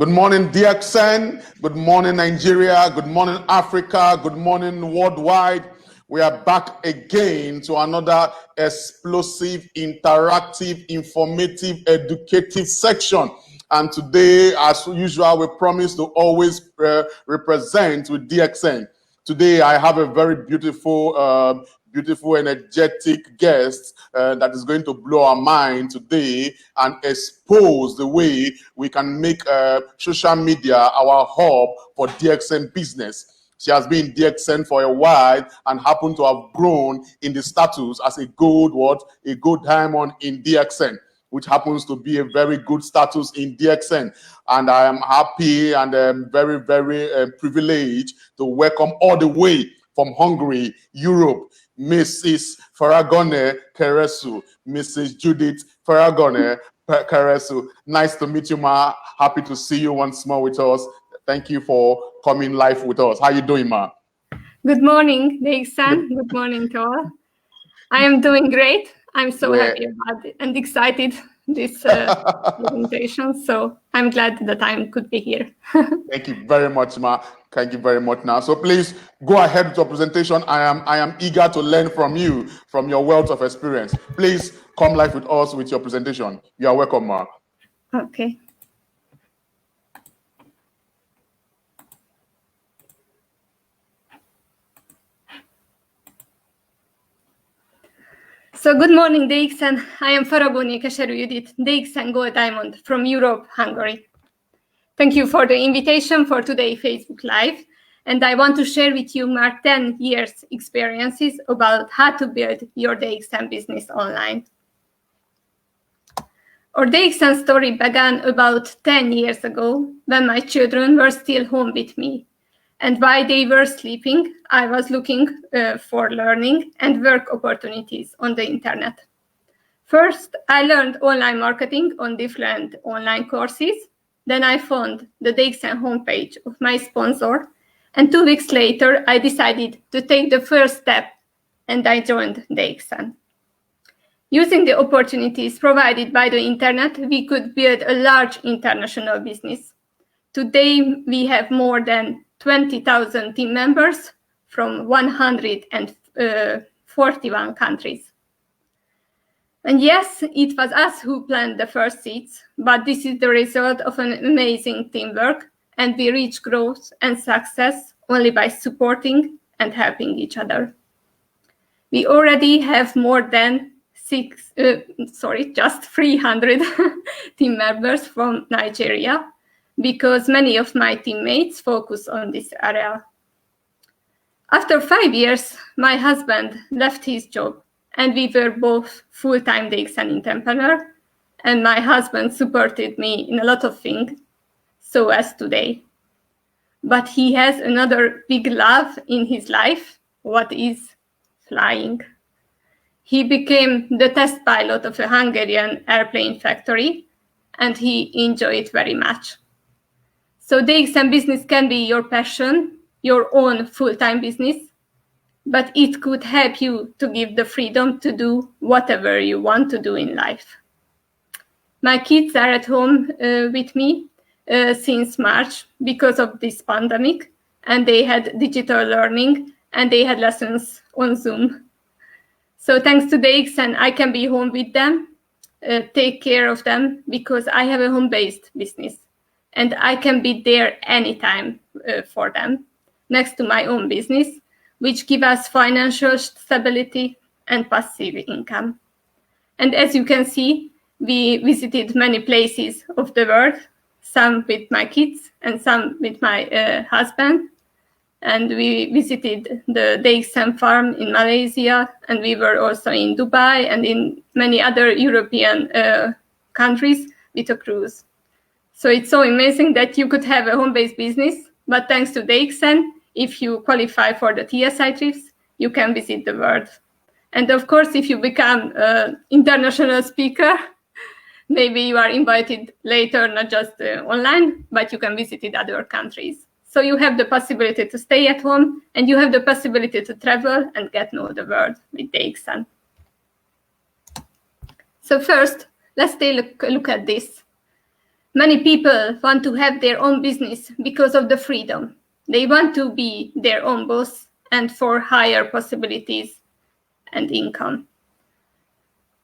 Good morning, DXN. Good morning, Nigeria. Good morning, Africa. Good morning, worldwide. We are back again to another explosive, interactive, informative, educative section. And today, as usual, we promise to always represent with DXN. Today, I have a very beautiful, energetic guest that is going to blow our mind today and expose the way we can make social media our hub for DXN business. She has been in DXN for a while and happened to have grown in the status as a gold diamond in DXN, which happens to be a very good status in DXN. And I am happy and very, very privileged to welcome all the way from Hungary, Europe, Mrs. Faragone Keresu, Mrs. Judith Faragone Keresu. Nice to meet you, Ma. Happy to see you once more with us. Thank you for coming live with us. How you doing, Ma? Good morning, DXN. Good morning to all. I am doing great. I'm so happy about it and excited this presentation. So I'm glad that I could be here. Thank you very much, Ma. Thank you very much now. So please go ahead with your presentation. I am eager to learn from you, from your wealth of experience. Please come live with us with your presentation. You are welcome, Ma. Okay. So good morning, DXN. I am Faragone Keserű Judith, DXN Gold Diamond from Europe, Hungary. Thank you for the invitation for today's Facebook Live. And I want to share with you my 10 years experiences about how to build your DXN business online. Our DXN story began about 10 years ago when my children were still home with me. And while they were sleeping, I was looking for learning and work opportunities on the internet. First, I learned online marketing on different online courses. Then I found the DXN homepage of my sponsor. And 2 weeks later, I decided to take the first step and I joined DXN. Using the opportunities provided by the internet, we could build a large international business. Today, we have more than 20,000 team members from 141 countries. And yes, it was us who planned the first seeds, but this is the result of an amazing teamwork, and we reach growth and success only by supporting and helping each other. We already have more than 300 team members from Nigeria, because many of my teammates focus on this area. After 5 years, my husband left his job, and we were both full-time DXN entrepreneurs, and my husband supported me in a lot of things, so as today. But he has another big love in his life, what is flying. He became the test pilot of a Hungarian airplane factory, and he enjoyed it very much. So DXN business can be your passion, your own full-time business, but it could help you to give the freedom to do whatever you want to do in life. My kids are at home with me since March because of this pandemic, and they had digital learning and they had lessons on Zoom. So thanks to DXN, I can be home with them, take care of them, because I have a home-based business. And I can be there anytime for them, next to my own business, which gives us financial stability and passive income. And as you can see, we visited many places of the world, some with my kids and some with my husband. And we visited the DXN farm in Malaysia, and we were also in Dubai and in many other European countries with a cruise. So it's so amazing that you could have a home-based business, but thanks to DXN, if you qualify for the TSI trips, you can visit the world. And of course, if you become an international speaker, maybe you are invited later, not just online, but you can visit in other countries. So you have the possibility to stay at home, and you have the possibility to travel and get to know the world with DXN. So first, let's take a look at this. Many people want to have their own business because of the freedom. They want to be their own boss and for higher possibilities and income.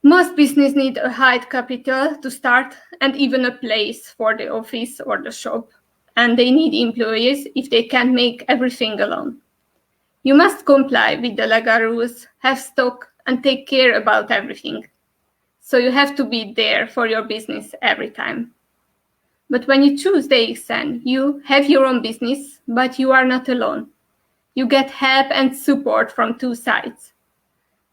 Most businesses need a high capital to start and even a place for the office or the shop. And they need employees if they can't make everything alone. You must comply with the legal rules, have stock, and take care about everything. So you have to be there for your business every time. But when you choose DXN, you have your own business, but you are not alone. You get help and support from two sides.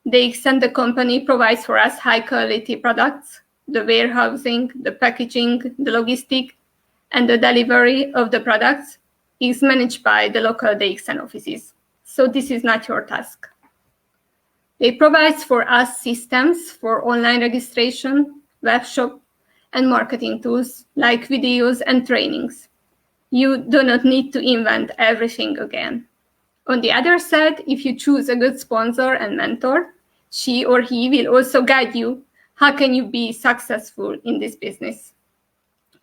DXN, the company, provides for us high-quality products, the warehousing, the packaging, the logistic, and the delivery of the products is managed by the local DXN offices. So this is not your task. They provide for us systems for online registration, web shop, and marketing tools like videos and trainings. You do not need to invent everything again. On the other side, if you choose a good sponsor and mentor, she or he will also guide you. How can you be successful in this business?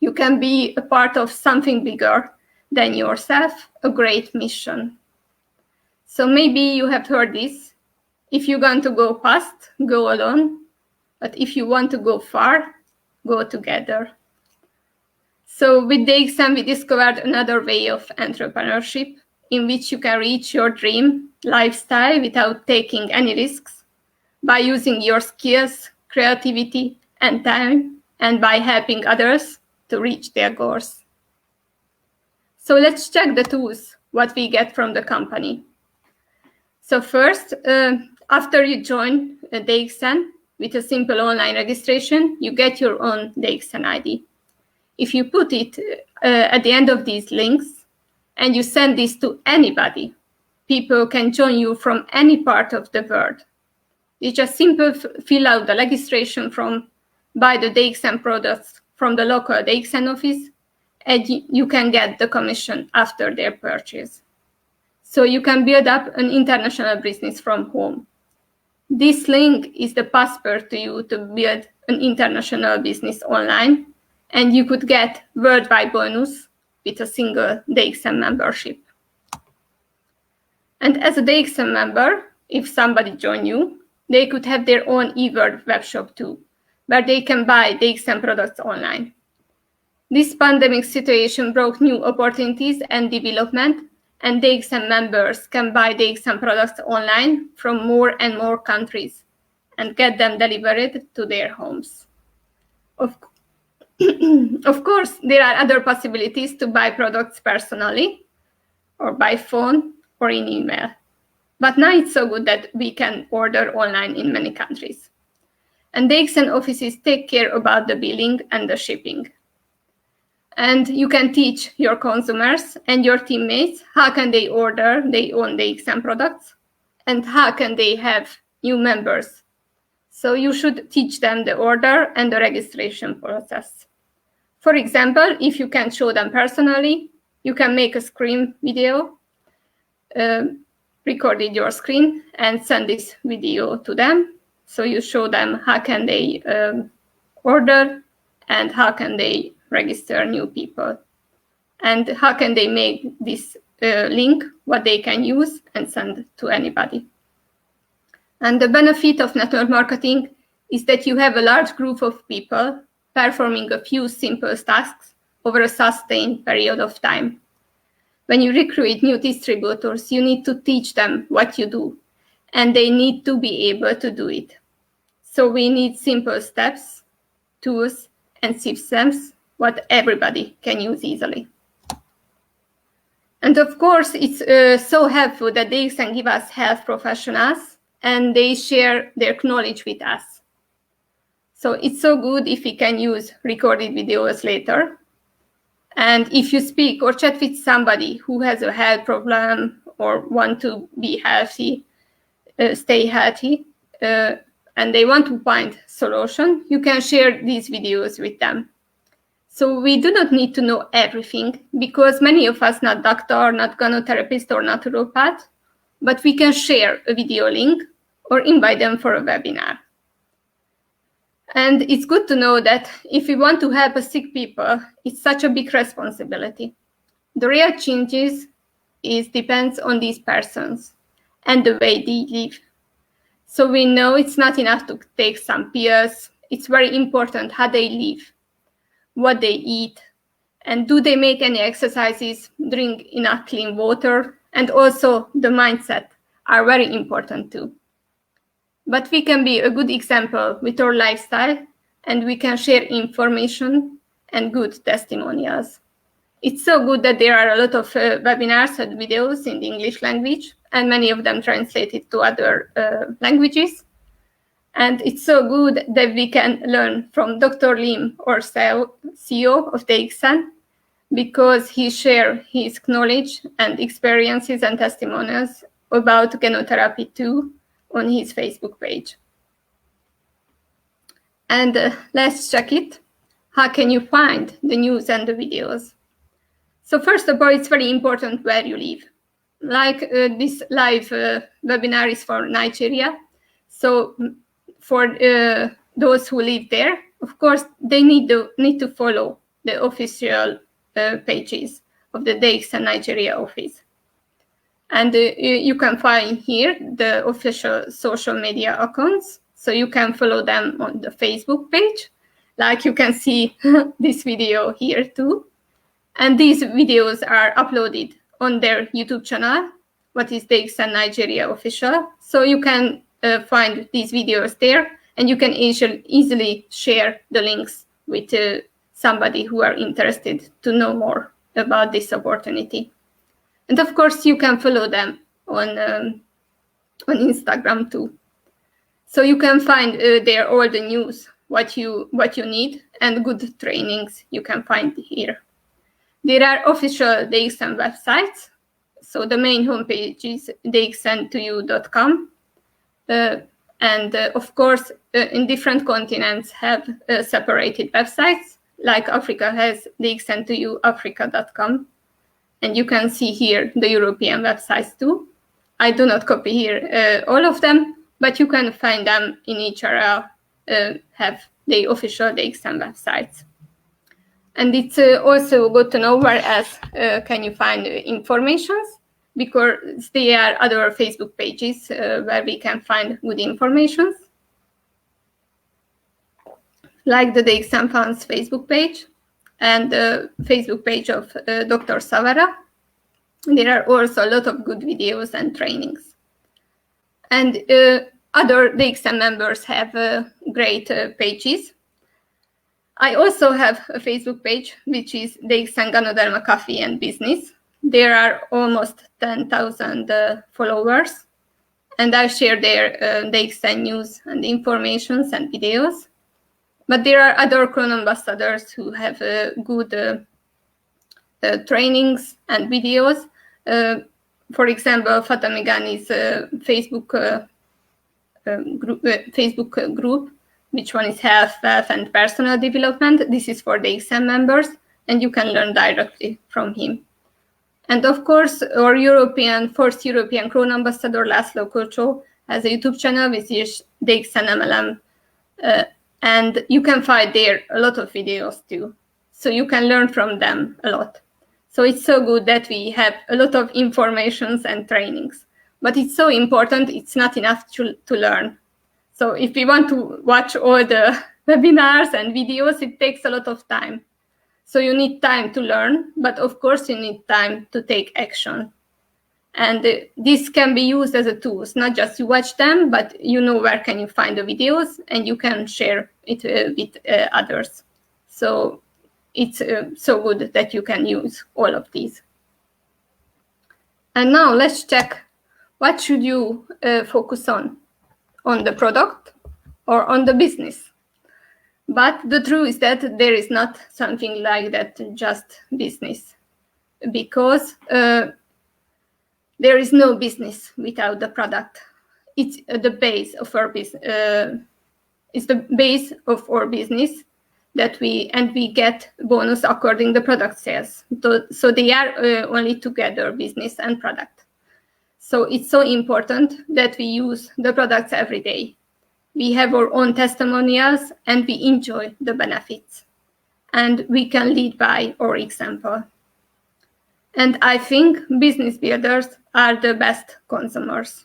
You can be a part of something bigger than yourself, a great mission. So maybe you have heard this. If you want to go fast, go alone. But if you want to go far, go together. So with DXN, we discovered another way of entrepreneurship in which you can reach your dream lifestyle without taking any risks by using your skills, creativity, and time, and by helping others to reach their goals. So let's check the tools, what we get from the company. So first, after you join DXN, with a simple online registration, you get your own DXN ID. If you put it at the end of these links and you send this to anybody, people can join you from any part of the world. You just simply fill out the registration form, buy the DXN products from the local DXN office, and you can get the commission after their purchase. So you can build up an international business from home. This link is the passport to you to build an international business online, and you could get worldwide bonus with a single DXN membership. And as a DXN member, if somebody joins you, they could have their own eWorld web shop too, where they can buy DXN products online. This pandemic situation brought new opportunities and development, and DXN members can buy DXN products online from more and more countries and get them delivered to their homes. Of course, there are other possibilities to buy products personally or by phone or in email. But now it's so good that we can order online in many countries. And DXN offices take care about the billing and the shipping. And you can teach your consumers and your teammates how can they order their own DXN products and how can they have new members. So you should teach them the order and the registration process. For example, if you can show them personally, you can make a screen video, recorded your screen and send this video to them. So you show them how can they order and how can they register new people and how can they make this link, what they can use and send to anybody. And the benefit of network marketing is that you have a large group of people performing a few simple tasks over a sustained period of time. When you recruit new distributors, you need to teach them what you do, and they need to be able to do it. So we need simple steps, tools, and systems what everybody can use easily. And of course, it's so helpful that they can give us health professionals and they share their knowledge with us. So it's so good if we can use recorded videos later. And if you speak or chat with somebody who has a health problem or want to be healthy, stay healthy, and they want to find solution, you can share these videos with them. So we do not need to know everything because many of us not doctor, not gynotherapist or naturopath, but we can share a video link or invite them for a webinar. And it's good to know that if we want to help sick people, it's such a big responsibility. The real changes depends on these persons and the way they live. So we know it's not enough to take some pills. It's very important how they live, what they eat, and do they make any exercises, drink enough clean water, and also the mindset are very important too. But we can be a good example with our lifestyle, and we can share information and good testimonials. It's so good that there are a lot of webinars and videos in the English language, and many of them translated to other languages. And it's so good that we can learn from Dr. Lim, or CEO of DXN, because he shares his knowledge and experiences and testimonials about genotherapy too on his Facebook page. And let's check it. How can you find the news and the videos? So first of all, it's very important where you live. Like this live webinar is for Nigeria. So for those who live there, of course, they need to follow the official pages of the DXN Nigeria office. And you can find here the official social media accounts. So you can follow them on the Facebook page. Like you can see this video here too. And these videos are uploaded on their YouTube channel, what is DXN Nigeria official. So you can find these videos there, and you can easily share the links with somebody who are interested to know more about this opportunity. And of course, you can follow them on Instagram too. So you can find there all the news, what you need, and good trainings you can find here. There are official DXN websites. So the main homepage is dxn2u.com. And of course, in different continents have separated websites, like Africa has dxn2uafrica.com. And you can see here the European websites too. I do not copy here all of them, but you can find them in each area, have the official DXN websites. And it's also good to know where else can you find informations, because there are other Facebook pages where we can find good information, like the DXN Funds Facebook page and the Facebook page of Dr. Savara. There are also a lot of good videos and trainings. And other DXN members have great pages. I also have a Facebook page, which is DXN Ganoderma Coffee and Business. There are almost 10,000 followers, and I share there DXN news and informations and videos. But there are other Crohn ambassadors who have good trainings and videos. For example, Fatma Ghani's Facebook group, which one is health, wealth, and personal development. This is for the DXN members, and you can learn directly from him. And of course, our first European Crohn ambassador, Laszlo Kocho, has a YouTube channel, which is DXN MLM. And you can find there a lot of videos too. So you can learn from them a lot. So it's so good that we have a lot of informations and trainings. But it's so important, it's not enough to learn. So if we want to watch all the webinars and videos, it takes a lot of time. So you need time to learn, but of course you need time to take action. And this can be used as a tool, not just you watch them, but you know where can you find the videos, and you can share it with others. So it's so good that you can use all of these. And now let's check, what should you focus on the product or on the business? But the truth is that there is not something like that, just business, because there is no business without the product. It's the base of our business. It's the base of our business that we get bonus according to the product sales. So they are only together, business and product. So it's so important that we use the products every day. we have our own testimonials, and we enjoy the benefits. And we can lead by our example. And I think business builders are the best consumers.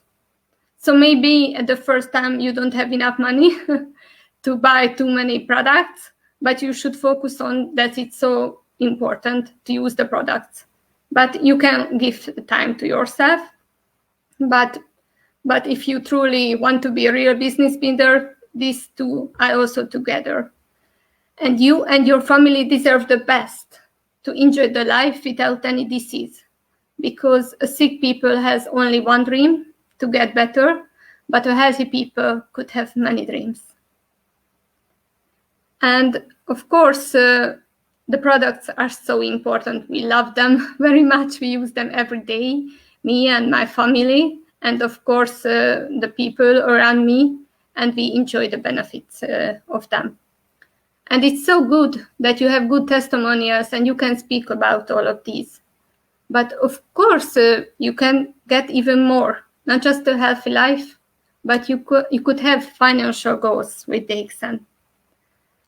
So maybe at the first time you don't have enough money to buy too many products, but you should focus on that it's so important to use the products. But you can give time to yourself. But if you truly want to be a real business builder, these two are also together. And you and your family deserve the best, to enjoy the life without any disease. Because a sick people has only one dream, to get better, but a healthy people could have many dreams. And of course, the products are so important. We love them very much. We use them every day, me and my family, and of course, the people around me, and we enjoy the benefits of them. And it's so good that you have good testimonials and you can speak about all of these. But of course, you can get even more, not just a healthy life, but you could have financial goals with DXN.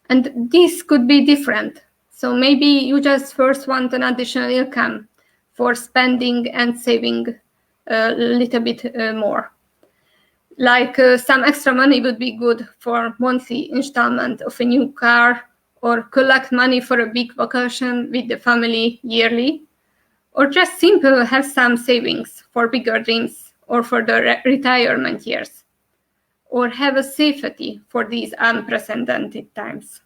And this could be different. So maybe you just first want an additional income for spending and saving a little bit more. Like some extra money would be good for monthly installment of a new car, or collect money for a big vacation with the family yearly, or just simply have some savings for bigger dreams or for the retirement years, or have a safety for these unprecedented times.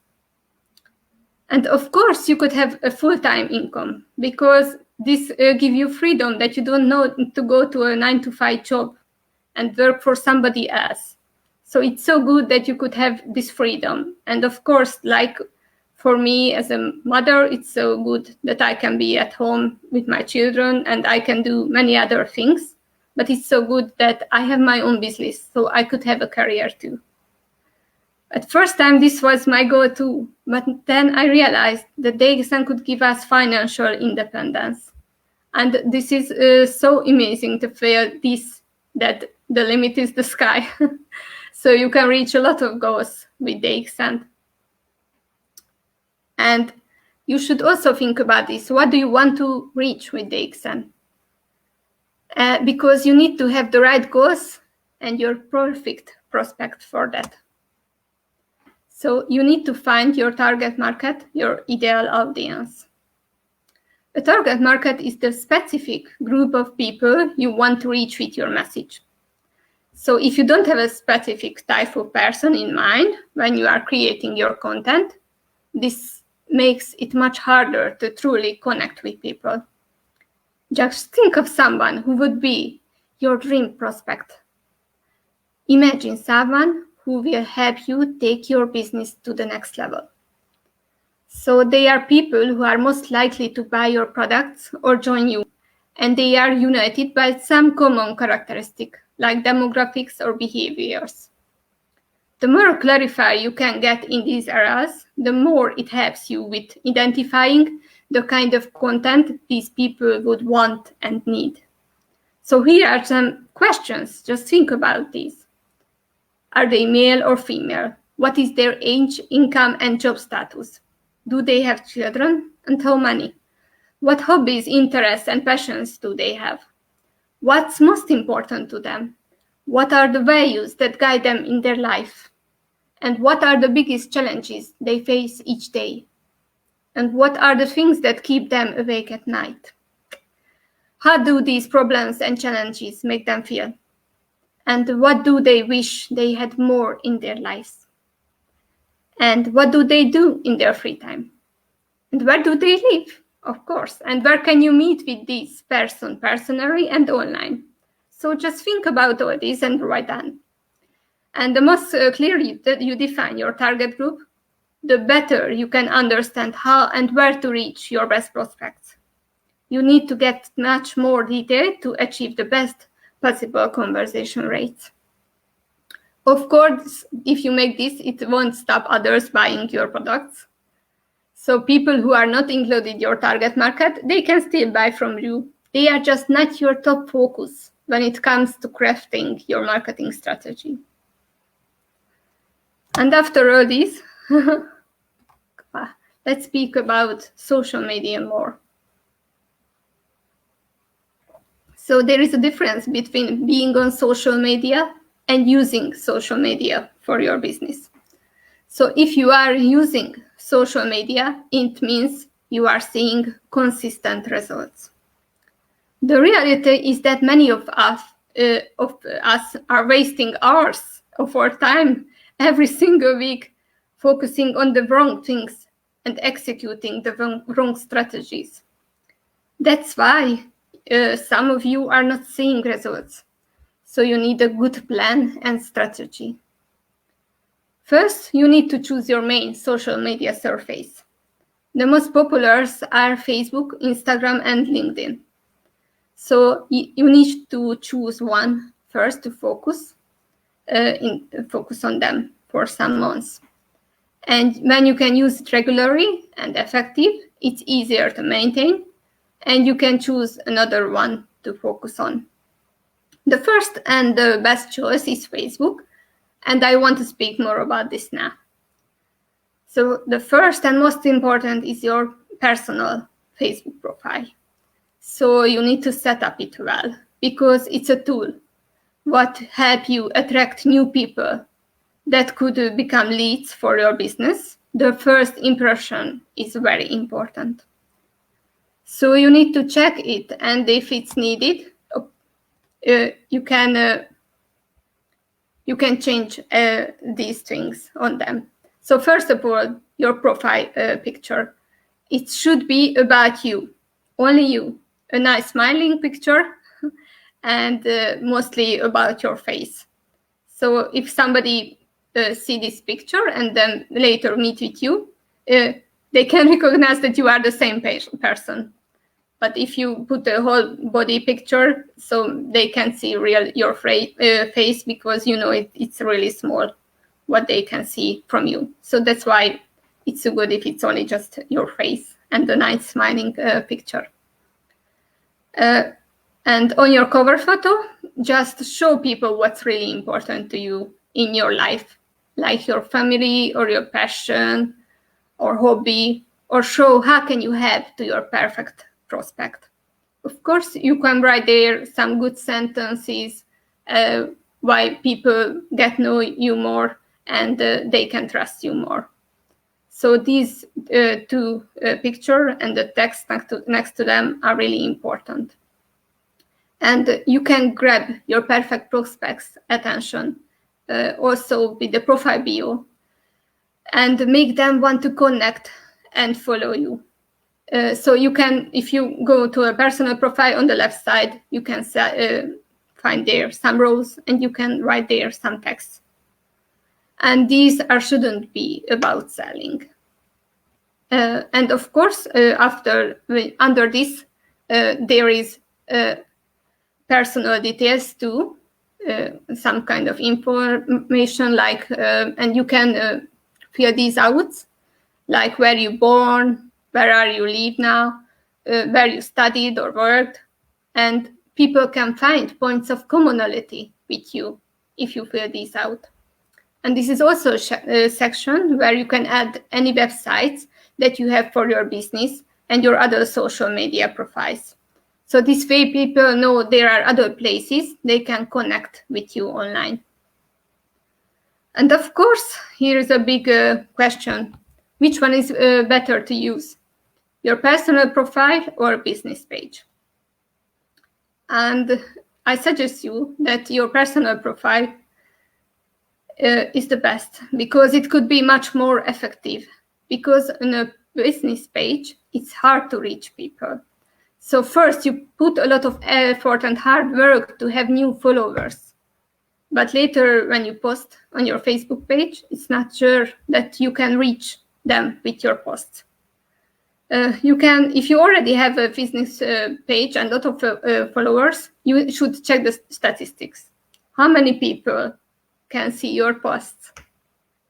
And of course, you could have a full-time income, because this gives you freedom that you don't need to go to a 9-to-5 job and work for somebody else. So it's so good that you could have this freedom. And of course, like for me as a mother, it's so good that I can be at home with my children and I can do many other things. But it's so good that I have my own business, so I could have a career too. At first time, this was my goal too, but then I realized that DXN could give us financial independence. And this is so amazing to feel this, that the limit is the sky. So you can reach a lot of goals with DXN. And you should also think about this. What do you want to reach with DXN? Because you need to have the right goals and your perfect prospect for that. So you need to find your target market, your ideal audience. A target market is the specific group of people you want to reach with your message. So if you don't have a specific type of person in mind when you are creating your content, this makes it much harder to truly connect with people. Just think of someone who would be your dream prospect. Imagine someone who will help you take your business to the next level. So they are people who are most likely to buy your products or join you, and they are united by some common characteristic, like demographics or behaviors. The more clarified you can get in these areas, the more it helps you with identifying the kind of content these people would want and need. So here are some questions. Just think about these. Are they male or female? What is their age, income, and job status? Do they have children, and how many? What hobbies, interests, and passions do they have? What's most important to them? What are the values that guide them in their life? And what are the biggest challenges they face each day? And what are the things that keep them awake at night? How do these problems and challenges make them feel? And what do they wish they had more in their lives? And what do they do in their free time? And where do they live? Of course. And where can you meet with this person personally and online? So just think about all this and write down. And the most clearly that you define your target group, the better you can understand how and where to reach your best prospects. You need to get much more detail to achieve the best possible conversion rates. Of course, if you make this, it won't stop others buying your products. So people who are not included in your target market, they can still buy from you. They are just not your top focus when it comes to crafting your marketing strategy. And after all this, let's speak about social media more. So there is a difference between being on social media and using social media for your business. So if you are using social media, it means you are seeing consistent results. The reality is that many of us are wasting hours of our time every single week focusing on the wrong things and executing the wrong strategies. That's why some of you are not seeing results. So you need a good plan and strategy. First, you need to choose your main social media surface. The most popular are Facebook, Instagram, and LinkedIn. So you need to choose one first to focus on them for some months. And when you can use it regularly and effective, it's easier to maintain, and you can choose another one to focus on. The first and the best choice is Facebook, and I want to speak more about this now. So the first and most important is your personal Facebook profile. So you need to set up it well, because it's a tool what help you attract new people that could become leads for your business. The first impression is very important. So you need to check it, and if it's needed, you can change these things on them. So first of all, your profile picture. It should be about you, only you. A nice smiling picture, and mostly about your face. So if somebody see this picture and then later meet with you, they can recognize that you are the same person. But if you put a whole body picture, so they can see your face, because you know it's really small what they can see from you. So that's why it's so good if it's only just your face and a nice smiling picture. And on your cover photo, just show people what's really important to you in your life, like your family or your passion or hobby, or show how can you help to your perfect prospect. Of course, you can write there some good sentences why people get to know you more and they can trust you more. So these two pictures and the text next to them are really important. And you can grab your perfect prospects' attention also with the profile bio and make them want to connect and follow you. So you can, if you go to a personal profile on the left side, you can find there some rows and you can write there some text. And these shouldn't be about selling. And of course, under this, there is personal details too, some kind of information like, and you can fill these out, like where you born, where are you live now, where you studied or worked, and people can find points of commonality with you if you fill these out. And this is also a section where you can add any websites that you have for your business and your other social media profiles. So this way people know there are other places they can connect with you online. And of course, here is a big question. Which one is better to use? Your personal profile or business page? And I suggest you that your personal profile is the best, because it could be much more effective. Because on a business page, it's hard to reach people. So first, you put a lot of effort and hard work to have new followers. But later, when you post on your Facebook page, it's not sure that you can reach them with your posts. You can, if you already have a business page and a lot of followers, you should check the statistics. How many people can see your posts?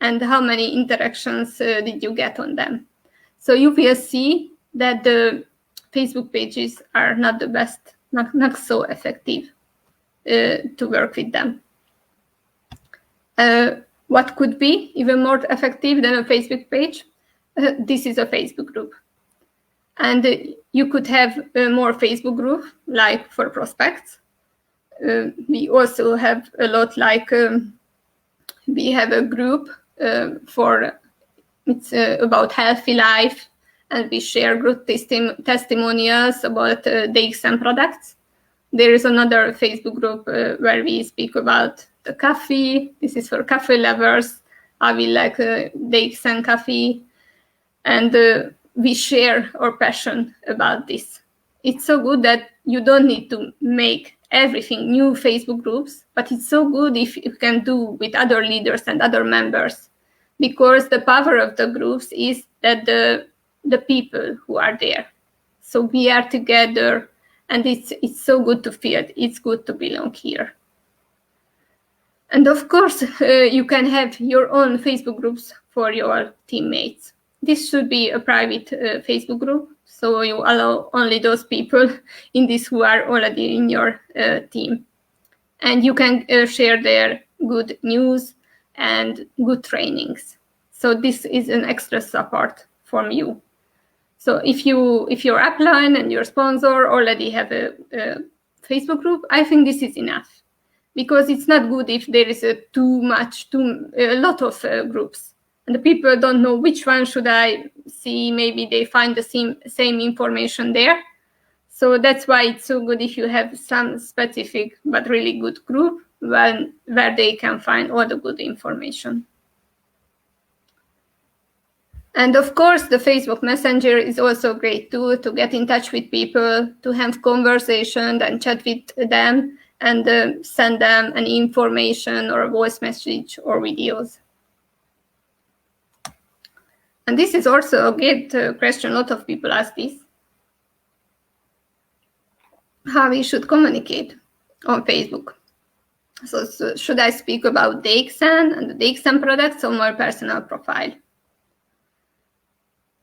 And how many interactions did you get on them? So you will see that the Facebook pages are not the best, not so effective to work with them. what could be even more effective than a Facebook page? This is a Facebook group. And you could have more Facebook groups, like for prospects. We also have a lot, like we have a group for it's about healthy life, and we share good testimonials about DXM products. There is another Facebook group where we speak about the coffee. This is for coffee lovers. I will like DXM coffee, and we share our passion about this. It's so good that you don't need to make everything new Facebook groups, but it's so good if you can do with other leaders and other members, because the power of the groups is that the people who are there. So we are together, and it's so good to feel it's good to belong here. And of course, you can have your own Facebook groups for your teammates. This should be a private Facebook group, so you allow only those people in this who are already in your team. And you can share their good news and good trainings. So this is an extra support from you. So if your upline and your sponsor already have a Facebook group, I think this is enough, because it's not good if there is a lot of groups and the people don't know which one should I see. Maybe they find the same information there. So that's why it's so good if you have some specific but really good group where they can find all the good information. And of course, the Facebook Messenger is also a great tool to get in touch with people, to have conversation and chat with them, and send them an information or a voice message or videos. And this is also a great question. A lot of people ask this. How we should communicate on Facebook. So should I speak about DXN and the DXN products on my personal profile?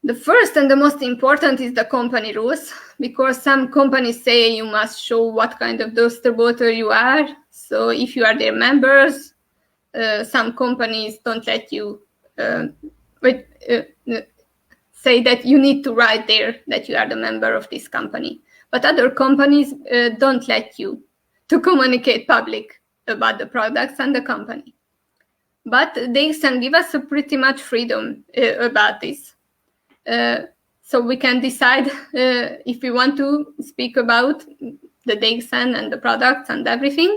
The first and the most important is the company rules, because some companies say you must show what kind of distributor you are. So if you are their members, some companies don't let you say that you need to write there that you are the member of this company. But other companies don't let you to communicate public about the products and the company. But they can give us a pretty much freedom about this. So we can decide if we want to speak about the DXN and the products and everything,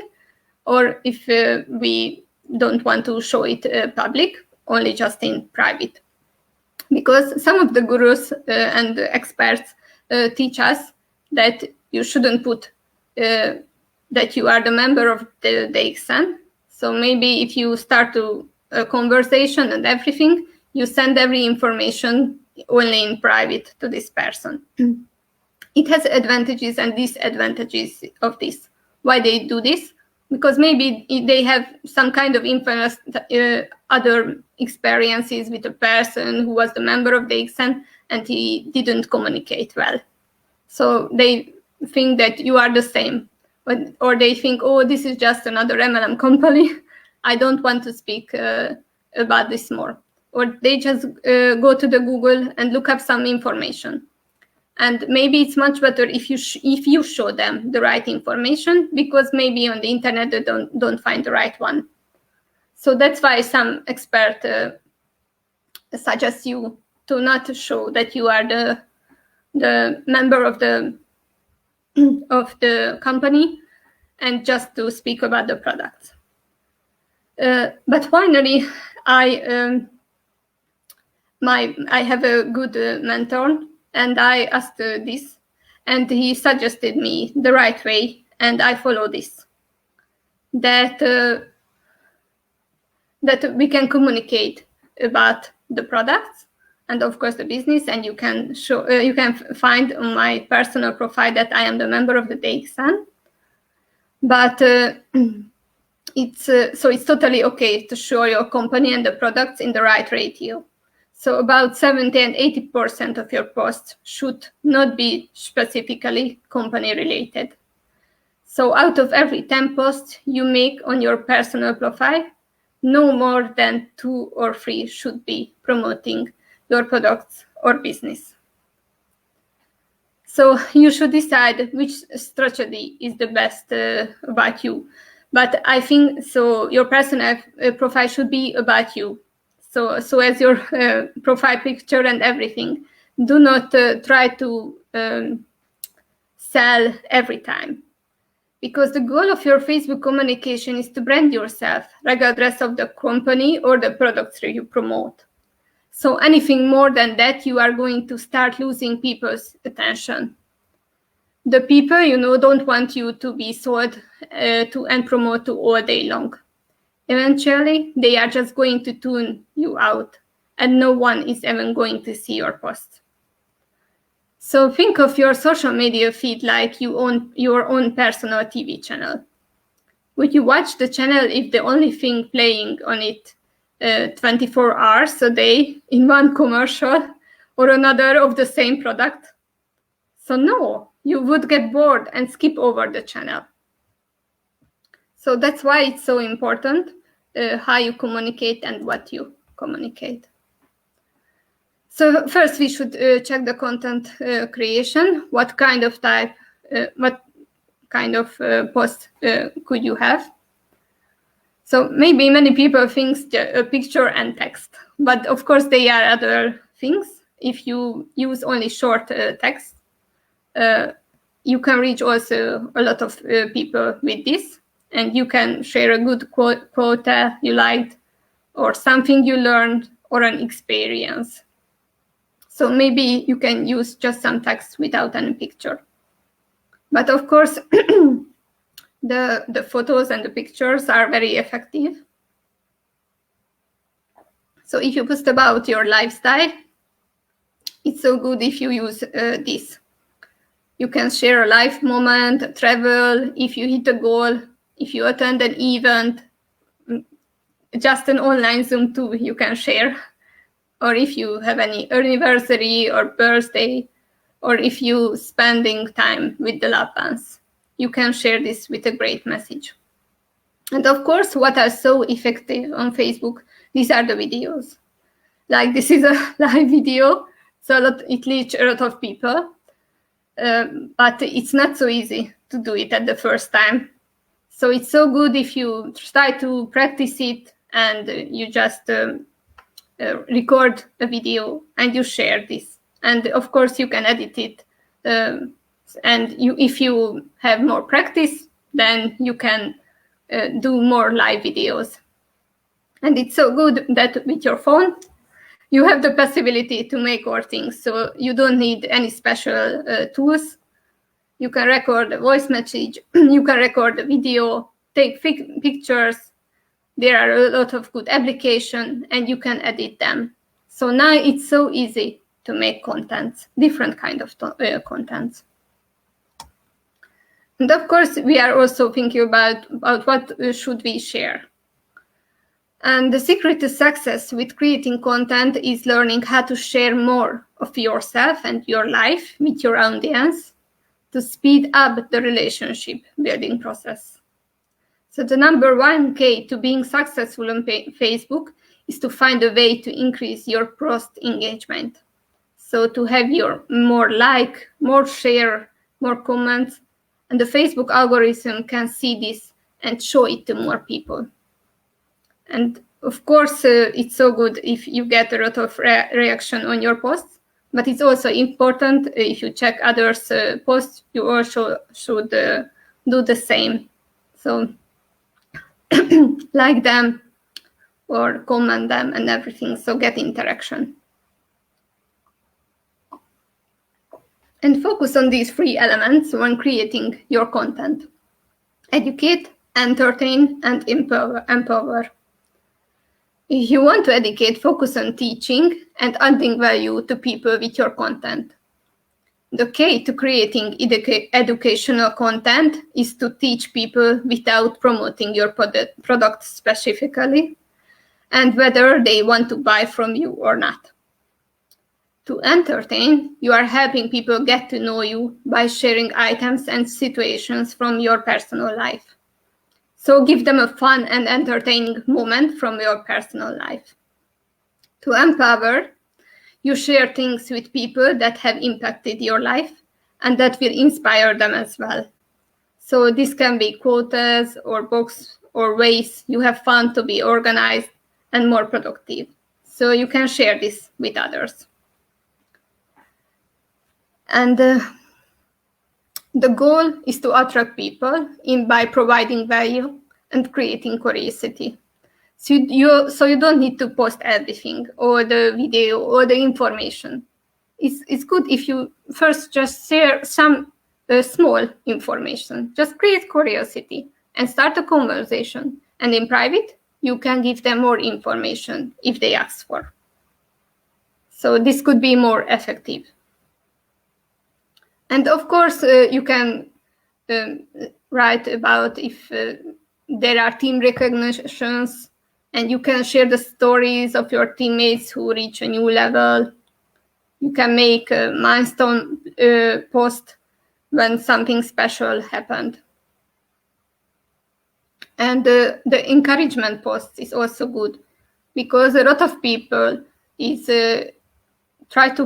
or if we don't want to show it public, only just in private. Because some of the gurus and the experts teach us that you shouldn't put that you are the member of the DXN. So maybe if you start a conversation and everything, you send every information only in private to this person. It has advantages and disadvantages of this. Why they do this? Because maybe they have some kind of infamous other experiences with a person who was the member of the DXN and he didn't communicate well. So they think that you are the same. Or they think, oh, this is just another MLM company. I don't want to speak about this more. Or they just go to the Google and look up some information. And maybe it's much better if you show them the right information, because maybe on the internet they don't find the right one. So that's why some expert suggest you to not show that you are the member of the company, and just to speak about the products. But finally, I have a good mentor, and I asked this, and he suggested me the right way, and I follow this. That we can communicate about the products and of course the business, and you can show you can find on my personal profile that I am the member of the DXN. But it's totally okay to show your company and the products in the right ratio. So about 70 and 80% of your posts should not be specifically company related. So out of every 10 posts you make on your personal profile, no more than 2 or 3 should be promoting your products or business. So you should decide which strategy is the best about you. But I think so your personal profile should be about you. So as your profile picture and everything. Do not try to sell every time. Because the goal of your Facebook communication is to brand yourself, regardless of the company or the products that you promote. So anything more than that, you are going to start losing people's attention. The people, don't want you to be sold to and promote to all day long. Eventually, they are just going to tune you out, and no one is even going to see your post. So think of your social media feed like you own your own personal TV channel. Would you watch the channel if the only thing playing on it 24 hours a day in one commercial or another of the same product? So no, you would get bored and skip over the channel. So that's why it's so important how you communicate and what you communicate. So first we should check the content creation. What kind of post could you have? So maybe many people think a picture and text, but of course they are other things. If you use only short text, you can reach also a lot of people with this, and you can share a good quote you liked, or something you learned, or an experience. So maybe you can use just some text without any picture. But of course, the photos and the pictures are very effective. So if you post about your lifestyle, it's so good if you use this. You can share a life moment, travel, if you hit a goal, if you attend an event, just an online Zoom too, you can share. Or if you have any anniversary or birthday, or if you spending time with the loved ones, you can share this with a great message. And of course, what are so effective on Facebook, these are the videos. Like this is a live video, so it reaches a lot of people, but it's not so easy to do it at the first time. So it's so good if you try to practice it and you just record a video and you share this. And of course you can edit it. And if you have more practice, then you can do more live videos. And it's so good that with your phone, you have the possibility to make all things. So you don't need any special tools. You can record a voice message, you can record a video, take pictures. There are a lot of good applications and you can edit them. So now it's so easy to make contents, different kind of contents. And of course, we are also thinking about what should we share. And the secret to success with creating content is learning how to share more of yourself and your life with your audience to speed up the relationship building process. So the number 1 key to being successful on Facebook is to find a way to increase your post engagement. So to have your more like, more share, more comments, and the Facebook algorithm can see this and show it to more people. And of course, it's so good if you get a lot of reaction on your posts, but it's also important if you check others' posts, you also should do the same. So like them or comment them and everything, so get interaction. And focus on these 3 elements when creating your content. Educate, entertain, and empower. If you want to educate, focus on teaching and adding value to people with your content. The key to creating educational content is to teach people without promoting your product specifically, and whether they want to buy from you or not. To entertain, you are helping people get to know you by sharing items and situations from your personal life. So give them a fun and entertaining moment from your personal life. To empower, you share things with people that have impacted your life and that will inspire them as well. So this can be quotas or books or ways you have fun to be organized and more productive. So you can share this with others. And the goal is to attract people by providing value and creating curiosity. So you don't need to post everything or the video or the information. It's good if you first just share some small information. Just create curiosity and start a conversation. And in private, you can give them more information if they ask for. So this could be more effective. And of course, you can write about if there are team recognitions, and you can share the stories of your teammates who reach a new level. You can make a milestone post when something special happened. And the encouragement post is also good, because a lot of people is try to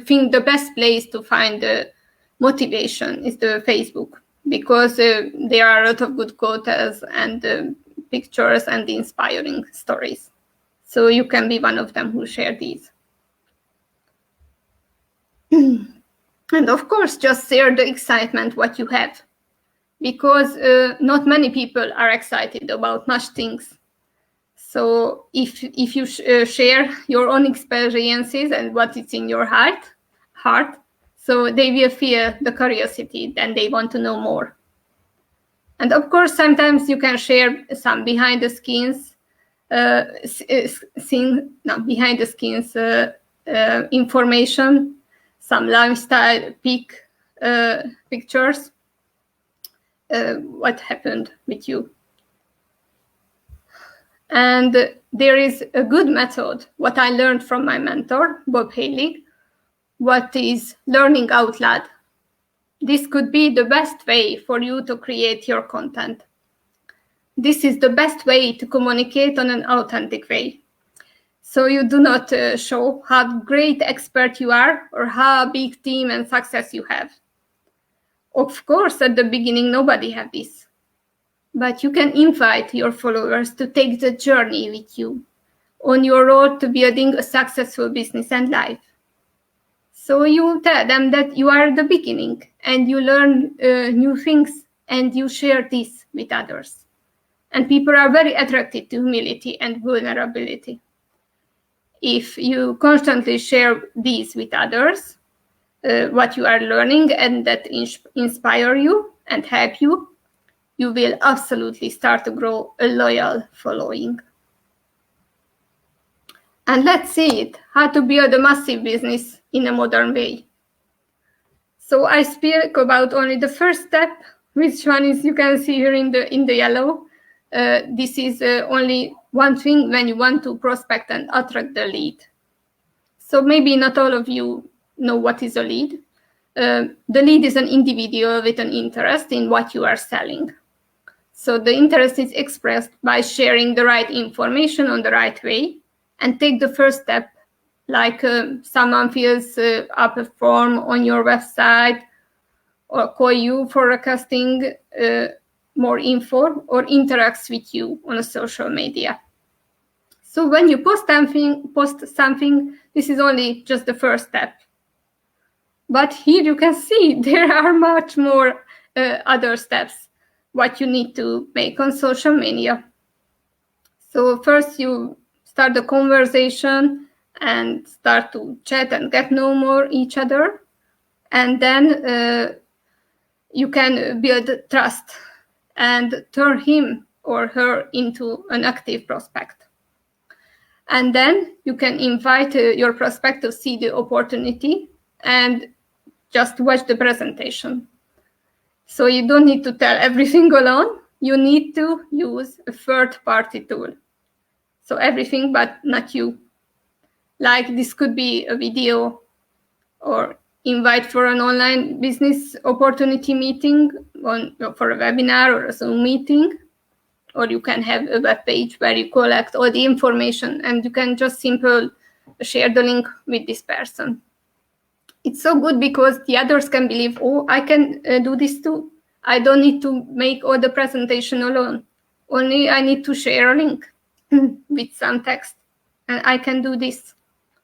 think the best place to find motivation is the Facebook, because there are a lot of good quotes and pictures and inspiring stories. So you can be one of them who share these. And of course, just share the excitement what you have, because not many people are excited about much things. So if you share your own experiences and what is in your heart, so they will feel the curiosity and they want to know more. And of course, sometimes you can share some behind the scenes information, some lifestyle pictures, what happened with you. And there is a good method, what I learned from my mentor, Bob Haley, what is learning out loud. This could be the best way for you to create your content. This is the best way to communicate on an authentic way. So you do not show how great expert you are or how big team and success you have. Of course, at the beginning, nobody has this. But you can invite your followers to take the journey with you on your road to building a successful business and life. So you tell them that you are at the beginning and you learn new things and you share this with others. And people are very attracted to humility and vulnerability. If you constantly share these with others, what you are learning and that inspire you and help you, you will absolutely start to grow a loyal following. And let's see it, how to build a massive business in a modern way. So I speak about only the first step, which one is you can see here in the yellow. This is only one thing when you want to prospect and attract the lead. So maybe not all of you know what is a lead. The lead is an individual with an interest in what you are selling. So the interest is expressed by sharing the right information on the right way and take the first step, like someone fills up a form on your website or call you for requesting more info or interacts with you on a social media. So when you post something, this is only just the first step. But here you can see there are much more other steps what you need to make on social media. So first you start the conversation and start to chat and get to know more each other. And then you can build trust and turn him or her into an active prospect. And then you can invite your prospect to see the opportunity and just watch the presentation. So you don't need to tell everything alone. You need to use a third-party tool. So everything but not you. Like this could be a video or invite for an online business opportunity meeting for a webinar or a Zoom meeting. or you can have a web page where you collect all the information and you can just simply share the link with this person. It's so good because the others can believe, oh, I can do this too. I don't need to make all the presentation alone. Only I need to share a link with some text and I can do this.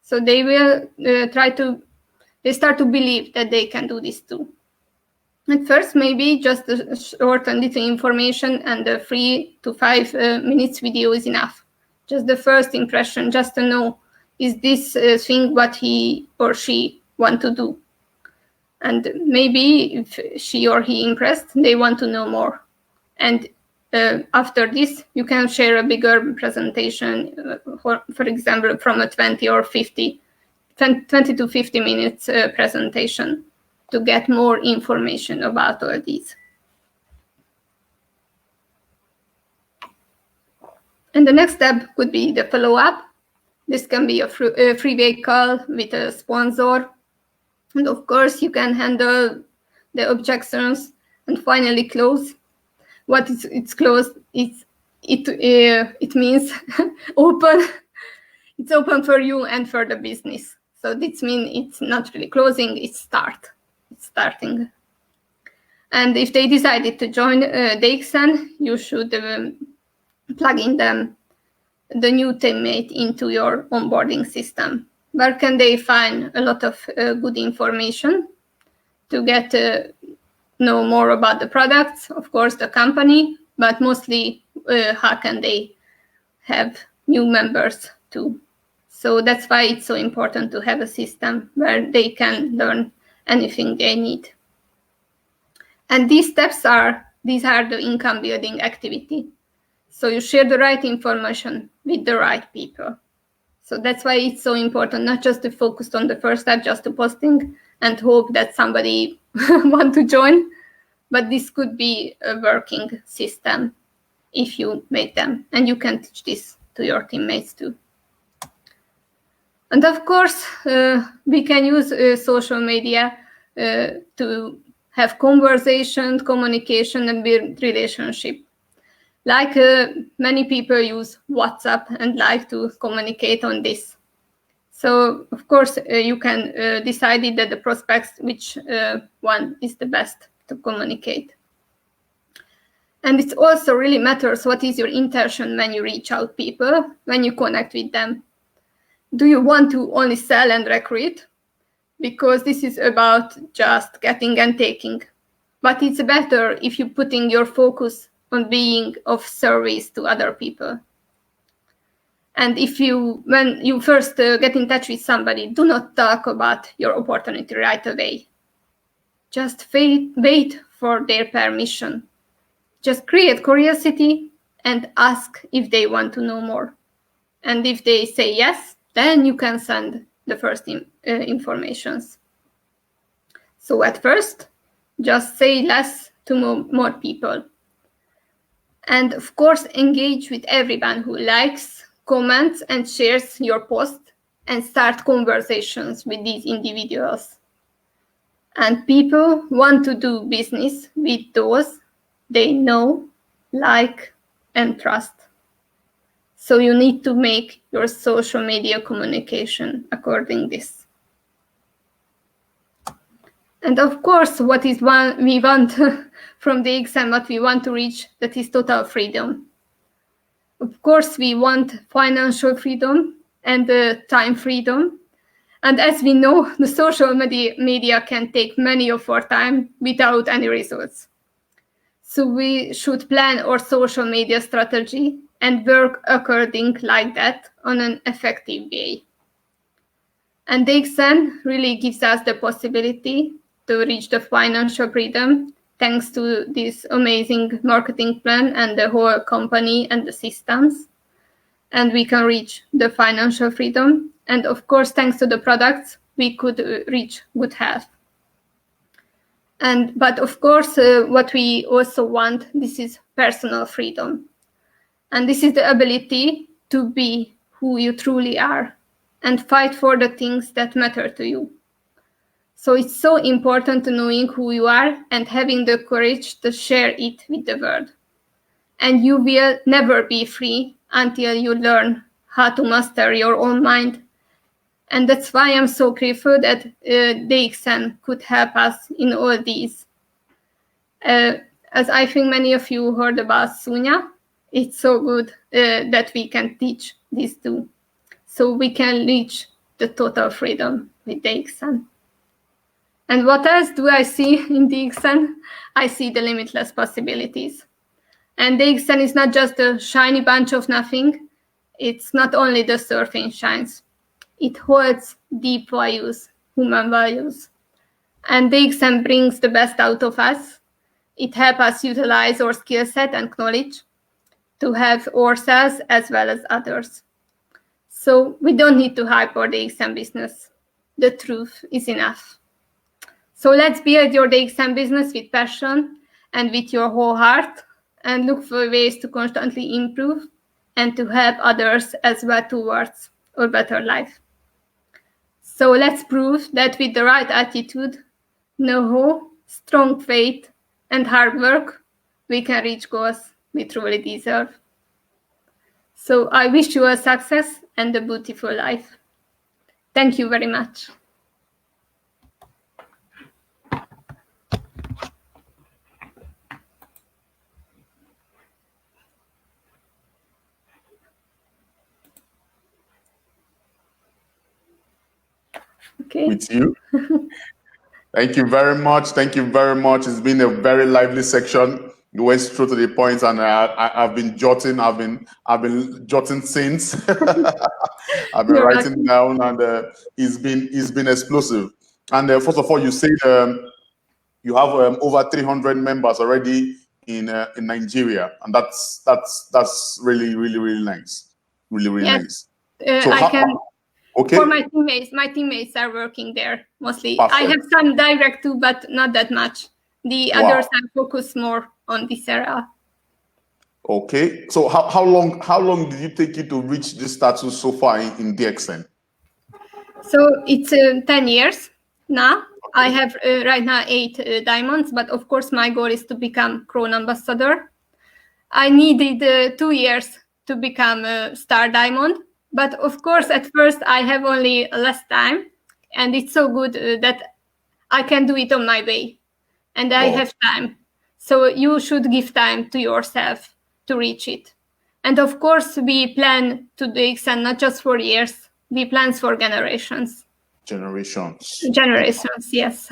So they will they start to believe that they can do this too. At first, maybe just a short and little information and a 3 to 5 minutes video is enough. Just the first impression, just to know, is this thing what he or she want to do? And maybe if she or he impressed, they want to know more. And after this, you can share a bigger presentation, for example, from a 20 to 50 minutes presentation to get more information about all these. And the next step could be the follow-up. This can be a free-way call with a sponsor. And of course, you can handle the objections and finally close. What it's closed, it means open. It's open for you and for the business. So this means it's not really closing, it's starting. And if they decided to join DXN, you should plug in the new teammate into your onboarding system. Where can they find a lot of good information to get know more about the products, of course, the company, but mostly how can they have new members too. So that's why it's so important to have a system where they can learn anything they need. And these are the income building activity. So you share the right information with the right people. So that's why it's so important, not just to focus on the first step, just to posting and hope that somebody want to join, but this could be a working system if you make them, and you can teach this to your teammates too. And of course, we can use social media to have conversation, communication, and build relationship. Like many people use WhatsApp and like to communicate on this. So of course, you can decide that the prospects, which one is the best to communicate. And it also really matters what is your intention when you reach out people, when you connect with them. Do you want to only sell and recruit? Because this is about just getting and taking. But it's better if you're putting your focus on being of service to other people. And when you first get in touch with somebody, do not talk about your opportunity right away. Just wait for their permission. Just create curiosity and ask if they want to know more. And if they say yes, then you can send the first informations. So at first, just say less to more people. And of course, engage with everyone who likes, comments, and shares your post, and start conversations with these individuals. And people want to do business with those they know, like, and trust. So you need to make your social media communication according this. And of course, what is we want from the exam, what we want to reach, that is total freedom. Of course, we want financial freedom and time freedom. And as we know, the social media can take many of our time without any results. So we should plan our social media strategy and work according like that on an effective way. And DXN really gives us the possibility to reach the financial freedom thanks to this amazing marketing plan and the whole company and the systems. And we can reach the financial freedom. And of course, thanks to the products, we could reach good health. But of course, what we also want, this is personal freedom. And this is the ability to be who you truly are and fight for the things that matter to you. So it's so important to knowing who you are and having the courage to share it with the world. and you will never be free until you learn how to master your own mind. And that's why I'm so grateful that DXN could help us in all these. As I think many of you heard about Sunya, it's so good that we can teach these two. So we can reach the total freedom with DXN. And what else do I see in DXN? I see the limitless possibilities. And DXN is not just a shiny bunch of nothing. It's not only the surfing shines. It holds deep values, human values. And DXN brings the best out of us. It helps us utilize our skill set and knowledge to help ourselves as well as others. So we don't need to hype our DXN business. The truth is enough. So let's build your DXN business with passion and with your whole heart, and look for ways to constantly improve and to help others as well towards a better life. So let's prove that with the right attitude, know-how, strong faith, and hard work, we can reach goals we truly deserve. So I wish you a success and a beautiful life. Thank you very much. Okay. With you. Thank you very much. Thank you very much. It's been a very lively section. You went straight to the point, and I've been jotting. I've been jotting since. I've been writing down, and it's been explosive. And first of all, you said you have over 300 members already in Nigeria, and that's really nice. Really nice. So okay. For my teammates are working there mostly. Perfect. I have some direct too, but not that much. The others are focused more on this area. Okay. So how long did it take you to reach this status so far in DXN? So it's 10 years now. Okay. I have right now 8 diamonds, but of course my goal is to become Crown Ambassador. I needed 2 years to become a Star Diamond. But of course, at first, I have only less time, and it's so good that I can do it on my way, and I have time. So you should give time to yourself to reach it. And of course, we plan to do DXN not just for years, we plan for generations. Generations, yes.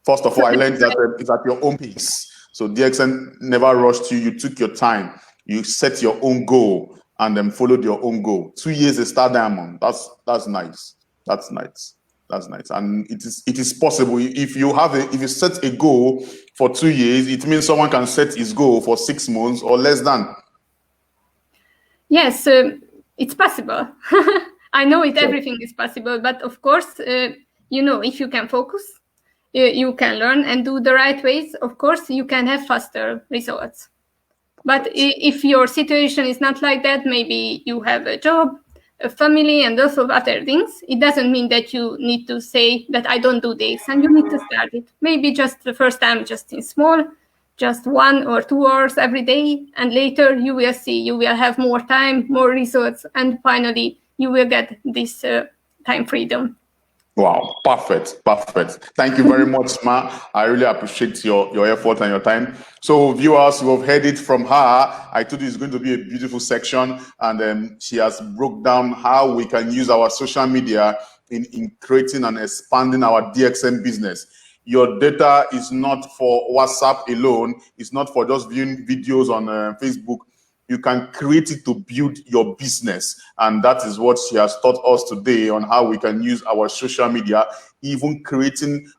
First of all, I learned that it's at your own pace. So DXN never rushed you. You took your time. You set your own goal and then followed your own goal. 2 years a Star Diamond. That's nice. That's nice. And it is possible. If you set a goal for 2 years, it means someone can set his goal for 6 months or less than. Yes, it's possible. I know everything is possible, but of course, if you can focus, you can learn and do the right ways. Of course, you can have faster results. But if your situation is not like that, maybe you have a job, a family, and also other things, it doesn't mean that you need to say that I don't do this, and you need to start it. Maybe just the first time, just in small, just 1 or 2 hours every day, and later you will see, you will have more time, more results, and finally you will get this time freedom. Wow, perfect. Thank you very much, Ma. I really appreciate your effort and your time. So viewers, you have heard it from her. I told you it's going to be a beautiful section, and she has broke down how we can use our social media in creating and expanding our DXN business. Your data is not for WhatsApp alone. It's not for just viewing videos on Facebook. You can create it to build your business. And that is what she has taught us today on how we can use our social media, even creating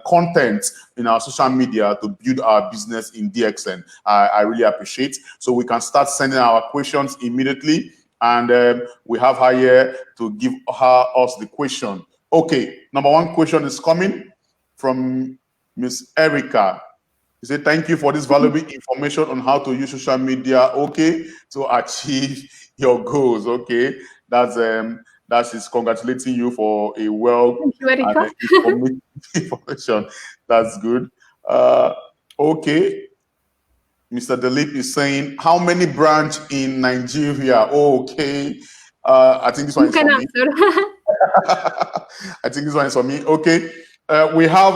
content in our social media to build our business in DXN. I really appreciate. So we can start sending our questions immediately. And we have her here to give us the question. Okay, number 1 question is coming from Miss Erica. He said, thank you for this valuable information on how to use social media, to achieve your goals, That's is congratulating you for a information. That's good. Mr. Dilip is saying, how many branch in Nigeria? Oh, okay. I think this one is for me. I think this one is for me. Okay. We have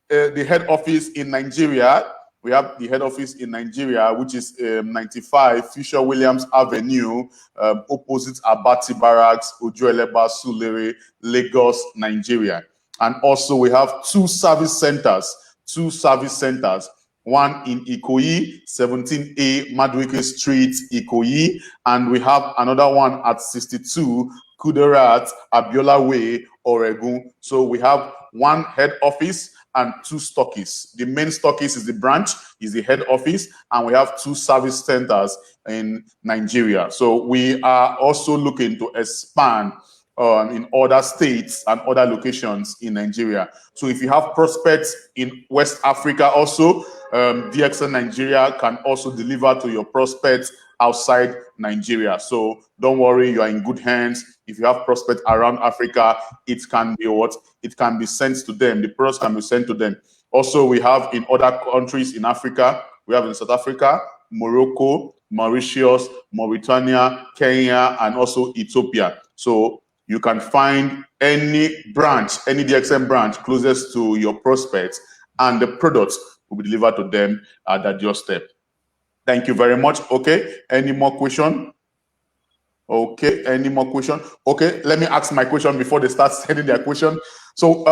the head office in Nigeria. We have the head office in Nigeria, which is 95 Fisher Williams Avenue, opposite Abati Barracks, Ojueleba, Sulere, Lagos, Nigeria. And also we have two service centers. One in Ikoyi, 17A Madueke Street, Ikoyi, and we have another one at 62 Kuderat, Abiola Way, Oregun. So we have one head office and two stockists. The main stockist is the branch, is the head office, and we have two service centers in Nigeria. So we are also looking to expand in other states and other locations in Nigeria. So if you have prospects in West Africa also, DXN Nigeria can also deliver to your prospects outside Nigeria. So don't worry, you are in good hands. If you have prospects around Africa, it can be what? It can be sent to them. The products can be sent to them. Also, we have in other countries in Africa, we have in South Africa, Morocco, Mauritius, Mauritania, Kenya, and also Ethiopia. So you can find any branch, any DXN branch closest to your prospects, and the products will be delivered to them at that doorstep. Thank you very much. Okay, any more question? Okay, any more question? Okay, let me ask my question before they start sending their question. So,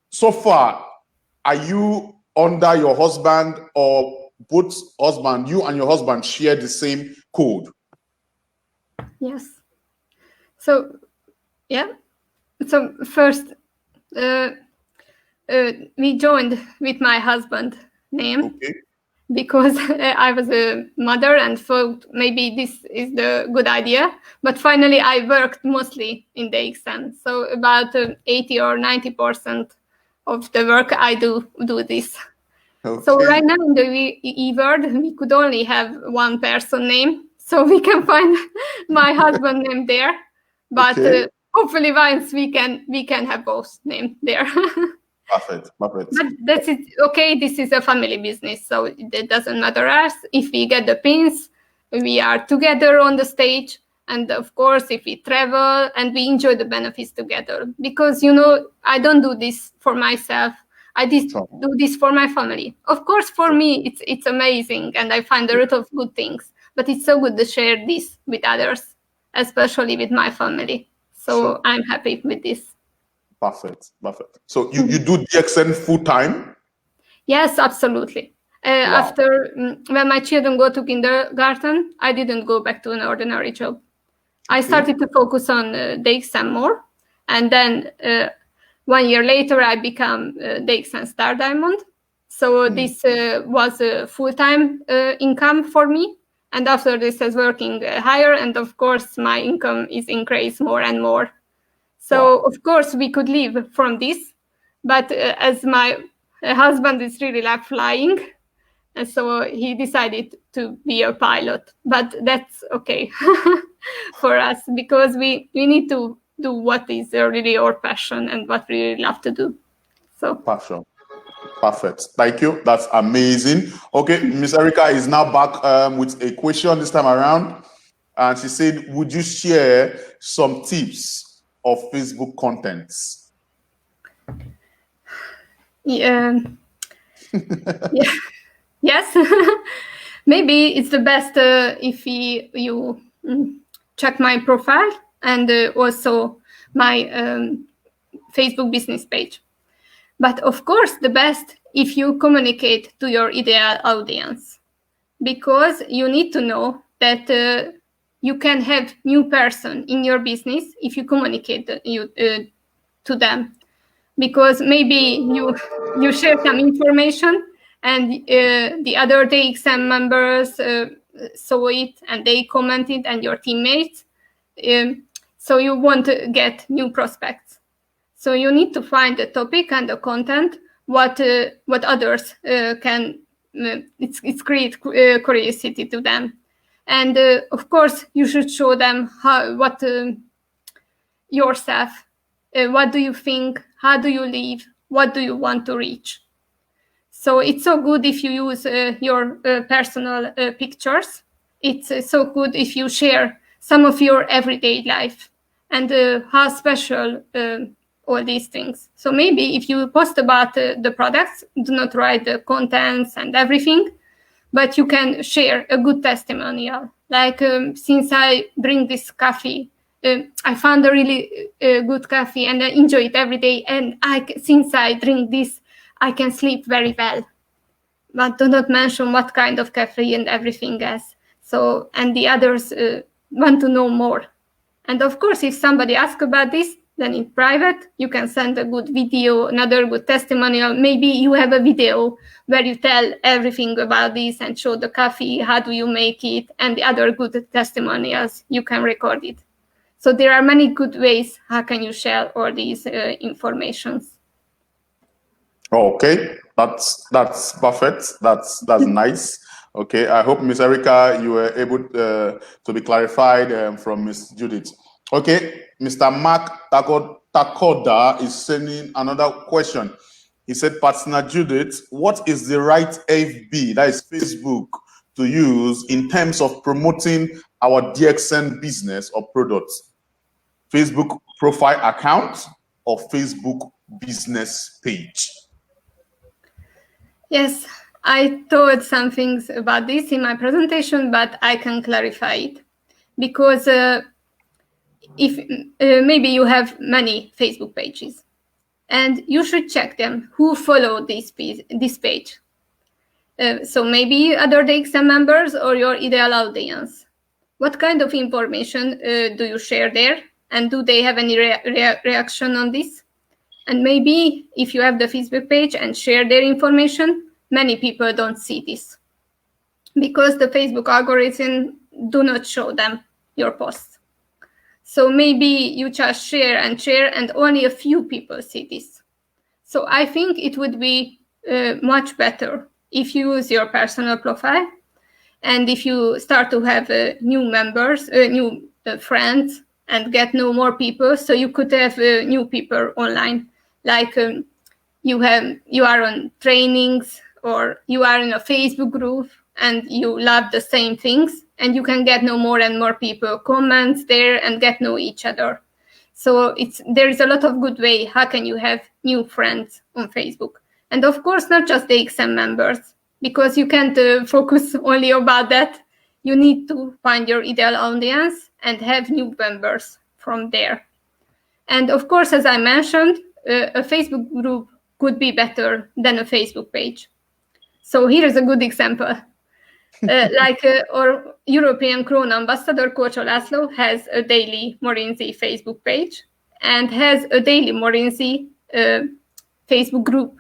so far, are you under your husband, or both husband, you and your husband share the same code? Yes. So, yeah. So first, we joined with my husband's name. Okay. Because I was a mother and thought maybe this is the good idea. But finally, I worked mostly in DXN. So about 80 or 90% of the work I do this. Okay. So right now in the eWorld, we could only have one person name. So we can find my husband name there. But hopefully once we can have both names there. Perfect. But that's it. Okay, this is a family business, so it doesn't matter us. If we get the pins, we are together on the stage. And of course, if we travel and we enjoy the benefits together. Because, I don't do this for myself. I do this for my family. Of course, for me, it's amazing. And I find a lot of good things. But it's so good to share this with others, especially with my family. So I'm happy with this. Perfect. So you do DXN full time? Yes, absolutely. Wow. After when my children go to kindergarten, I didn't go back to an ordinary job. I started to focus on DXN more, and then 1 year later, I became DXN Star Diamond. So this was a full-time income for me. And after this, I was working higher, and of course, my income is increased more and more. So, of course, we could live from this, but as my husband is really like flying, and so he decided to be a pilot. But that's okay for us, because we need to do what is really our passion and what we really love to do. So passion. Perfect. Thank you. That's amazing. Okay, Miss Erica is now back with a question this time around. And she said, would you share some tips of Facebook contents? Yeah. Yeah. Yes. Maybe it's the best if you check my profile and also my Facebook business page. But of course, the best if you communicate to your ideal audience, because you need to know that you can have new person in your business if you communicate to them, because maybe you share some information and the other DXN members saw it and they commented, and your teammates. So you want to get new prospects. So you need to find the topic and the content what others can. It's create curiosity to them, and of course you should show them yourself. What do you think? How do you live? What do you want to reach? So it's so good if you use your personal pictures. It's so good if you share some of your everyday life and how special all these things. So maybe if you post about the products, do not write the contents and everything, but you can share a good testimonial. Like, since I drink this coffee, I found a really good coffee and I enjoy it every day. And since I drink this, I can sleep very well. But do not mention what kind of coffee and everything else. So, and the others want to know more. And of course, if somebody asks about this, then in private, you can send a good video, another good testimonial. Maybe you have a video where you tell everything about this and show the coffee, how do you make it, and the other good testimonials, you can record it. So there are many good ways how can you share all these informations. Okay, that's perfect. That's nice. Okay, I hope Miss Erica, you were able to be clarified from Miss Judith. Okay, Mr. Mark Takoda is sending another question. He said, Partner Judith, what is the right FB, that is Facebook, to use in terms of promoting our DXN business or products? Facebook profile account or Facebook business page? Yes, I told some things about this in my presentation, but I can clarify it. Because if maybe you have many Facebook pages, and you should check them, who follow this page. So maybe other DXM members or your ideal audience. What kind of information do you share there? And do they have any reaction on this? And maybe if you have the Facebook page and share their information, many people don't see this because the Facebook algorithm do not show them your posts. So maybe you just share and only a few people see this. So I think it would be much better if you use your personal profile and if you start to have new members, new friends, and get know more people. So you could have new people online, like you are on trainings or you are in a Facebook group and you love the same things, and you can get know more and more people, comments there, and get know each other. So there is a lot of good way how can you have new friends on Facebook. And of course, not just the XM members, because you can't focus only about that. You need to find your ideal audience and have new members from there. And of course, as I mentioned, a Facebook group could be better than a Facebook page. So here is a good example. Like our European Crown Ambassador, Kocsa László, has a daily Morinzi Facebook page and has a daily Morinzi Facebook group.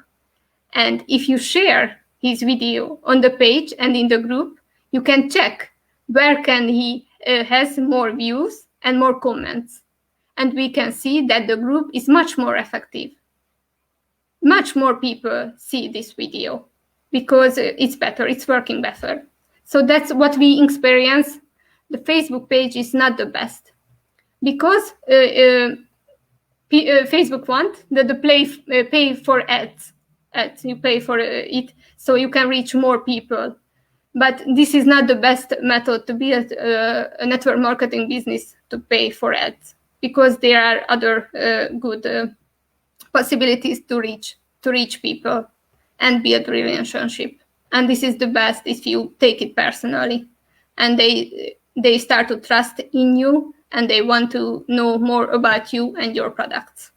And if you share his video on the page and in the group, you can check where can he has more views and more comments. And we can see that the group is much more effective. Much more people see this video because it's better, it's working better. So that's what we experience. The Facebook page is not the best because Facebook want that the pay for ads. You pay for it so you can reach more people. But this is not the best method to be a network marketing business, to pay for ads, because there are other good possibilities to reach people and build relationship. And this is the best if you take it personally, and they start to trust in you and they want to know more about you and your products.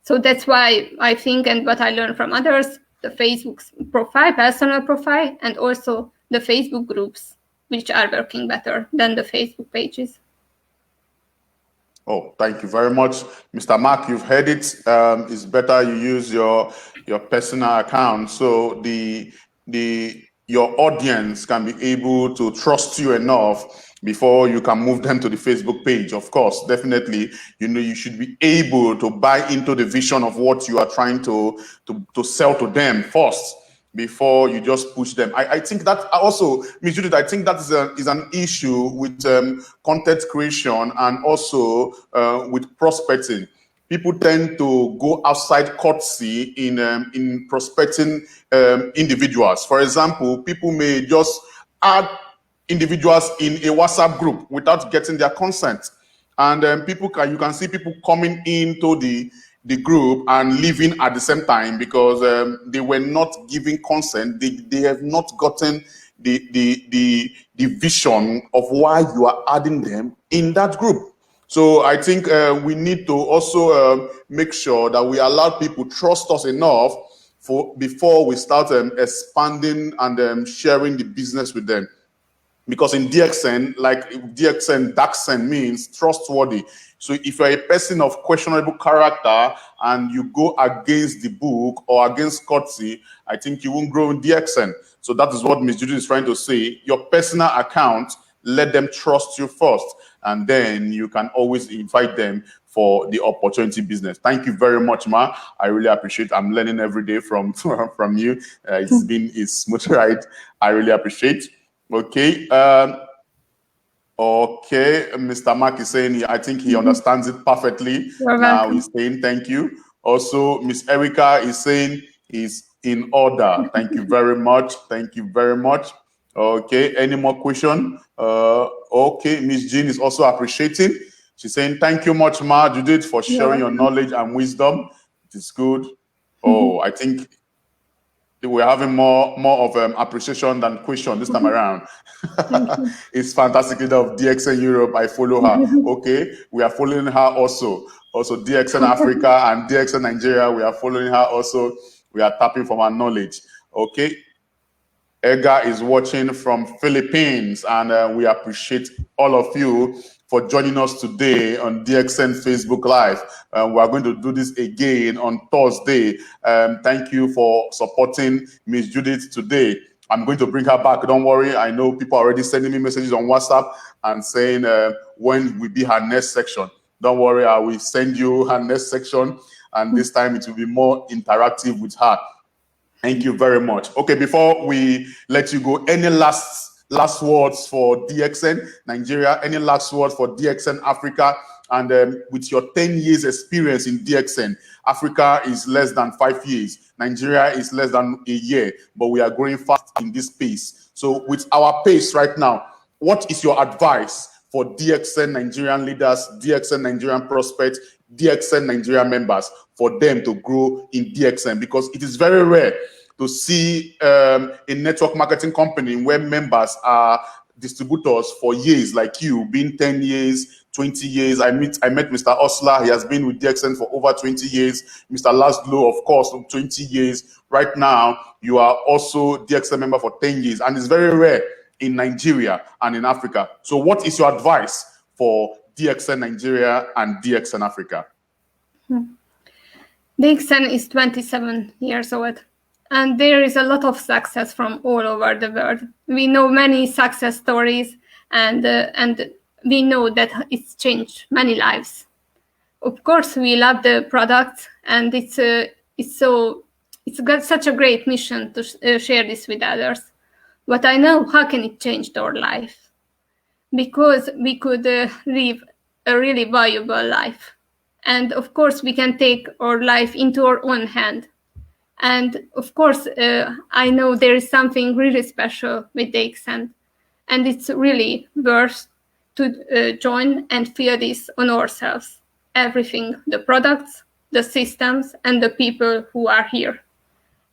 So that's why I think, and what I learned from others, the Facebook profile, personal profile, and also the Facebook groups, which are working better than the Facebook pages. Oh, thank you very much, Mr. Mark. You've heard it. It's better you use your personal account so your audience can be able to trust you enough before you can move them to the Facebook page. Of course, definitely, you should be able to buy into the vision of what you are trying to sell to them first before you just push them. I think that also, Ms. Judith, I think that is an issue with content creation and also with prospecting. people tend to go outside courtesy in prospecting individuals. For example, people may just add individuals in a WhatsApp group without getting their consent. And you can see people coming into the group and leaving at the same time because they were not giving consent. They have not gotten the vision of why you are adding them in that group. So I think we need to also make sure that we allow people trust us enough before we start expanding and sharing the business with them. Because in DXN, like DXN, DAXN means trustworthy. So if you're a person of questionable character and you go against the book or against courtesy, I think you won't grow in DXN. So that is what Ms. Judy is trying to say. Your personal account, let them trust you first, and then you can always invite them for the opportunity business. Thank you very much, Ma. I really appreciate it. I'm learning every day from you. It's been a smooth ride. I really appreciate. Okay. Okay. Mr. Mark is saying I think he understands it perfectly. Now he's saying thank you. Also, Miss Erica is saying he's in order. Thank you very much. Thank you very much. Okay. Any more question? Okay. Miss Jean is also appreciating. She's saying thank you much, Ma Judith, for sharing your knowledge and wisdom. It is good. Oh, I think we're having more of appreciation than question this time around. It's fantastic leader of DXN Europe. I follow her. Okay, we are following her also. Also DXN Africa and DXN Nigeria. We are following her also. We are tapping from her knowledge. Okay. Edgar is watching from Philippines, and we appreciate all of you for joining us today on DXN Facebook Live. We are going to do this again on Thursday. Thank you for supporting Miss Judith today. I'm going to bring her back. Don't worry. I know people are already sending me messages on WhatsApp and saying when will be her next section. Don't worry. I will send you her next section, and this time it will be more interactive with her. Thank you very much. Okay, before we let you go, any last words for DXN Nigeria? Any last words for DXN Africa? And with your 10 years experience in DXN, Africa is less than 5 years. Nigeria is less than a year, but we are growing fast in this pace. So with our pace right now, what is your advice for DXN Nigerian leaders, DXN Nigerian prospects, DXN Nigerian members, for them to grow in DXN? Because it is very rare to see a network marketing company where members are distributors for years, like you, being 10 years, 20 years. I met Mr. Osler. He has been with DXN for over 20 years. Mr. Laszlo, of course, 20 years. Right now, you are also DXN member for 10 years. And it's very rare in Nigeria and in Africa. So what is your advice for DXN Nigeria and DXN Africa? DXN is 27 years old, and there is a lot of success from all over the world. We know many success stories, and we know that it's changed many lives. Of course, we love the product, and it's got such a great mission to share this with others. But I know how can it change our life, because we could live a really valuable life. And of course, we can take our life into our own hand. And of course, I know there is something really special with DXN, and it's really worth to join and feel this on ourselves. Everything, the products, the systems, and the people who are here.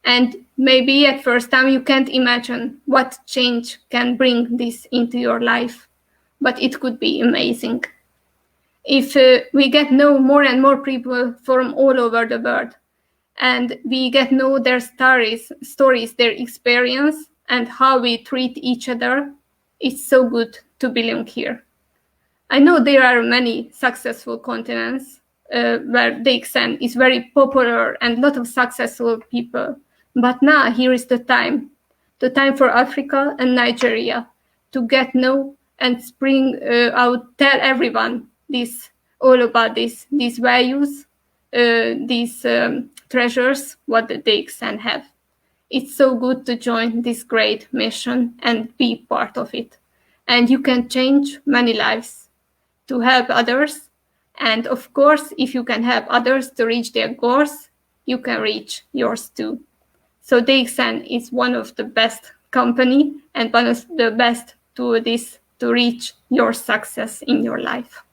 And maybe at first time you can't imagine what change can bring this into your life, but it could be amazing. If we get to know more and more people from all over the world, and we get to know their stories, their experience, and how we treat each other, it's so good to belong here. I know there are many successful continents where DXN is very popular and a lot of successful people. But now here is the time for Africa and Nigeria to get to know and spring out, tell everyone all about these values, these treasures, what the DXN have. It's so good to join this great mission and be part of it. And you can change many lives to help others And of course, if you can help others to reach their goals, you can reach yours too. So DXN is one of the best company and one of the best to this to reach your success in your life.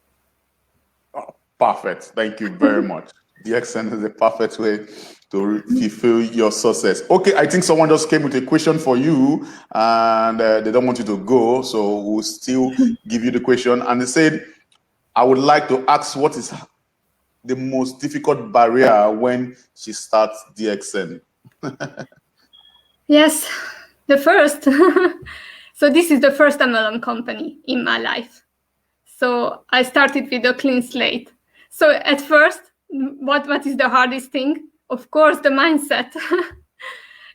Oh, perfect. Thank you very much. DXN is the perfect way to fulfill your success. Okay, I think someone just came with a question for you, and they don't want you to go, so we'll still give you the question. And they said, I would like to ask, what is the most difficult barrier when she starts DXN? Yes, the first. So this is the first MLM company in my life. So I started with a clean slate. So at first, what is the hardest thing? Of course, the mindset.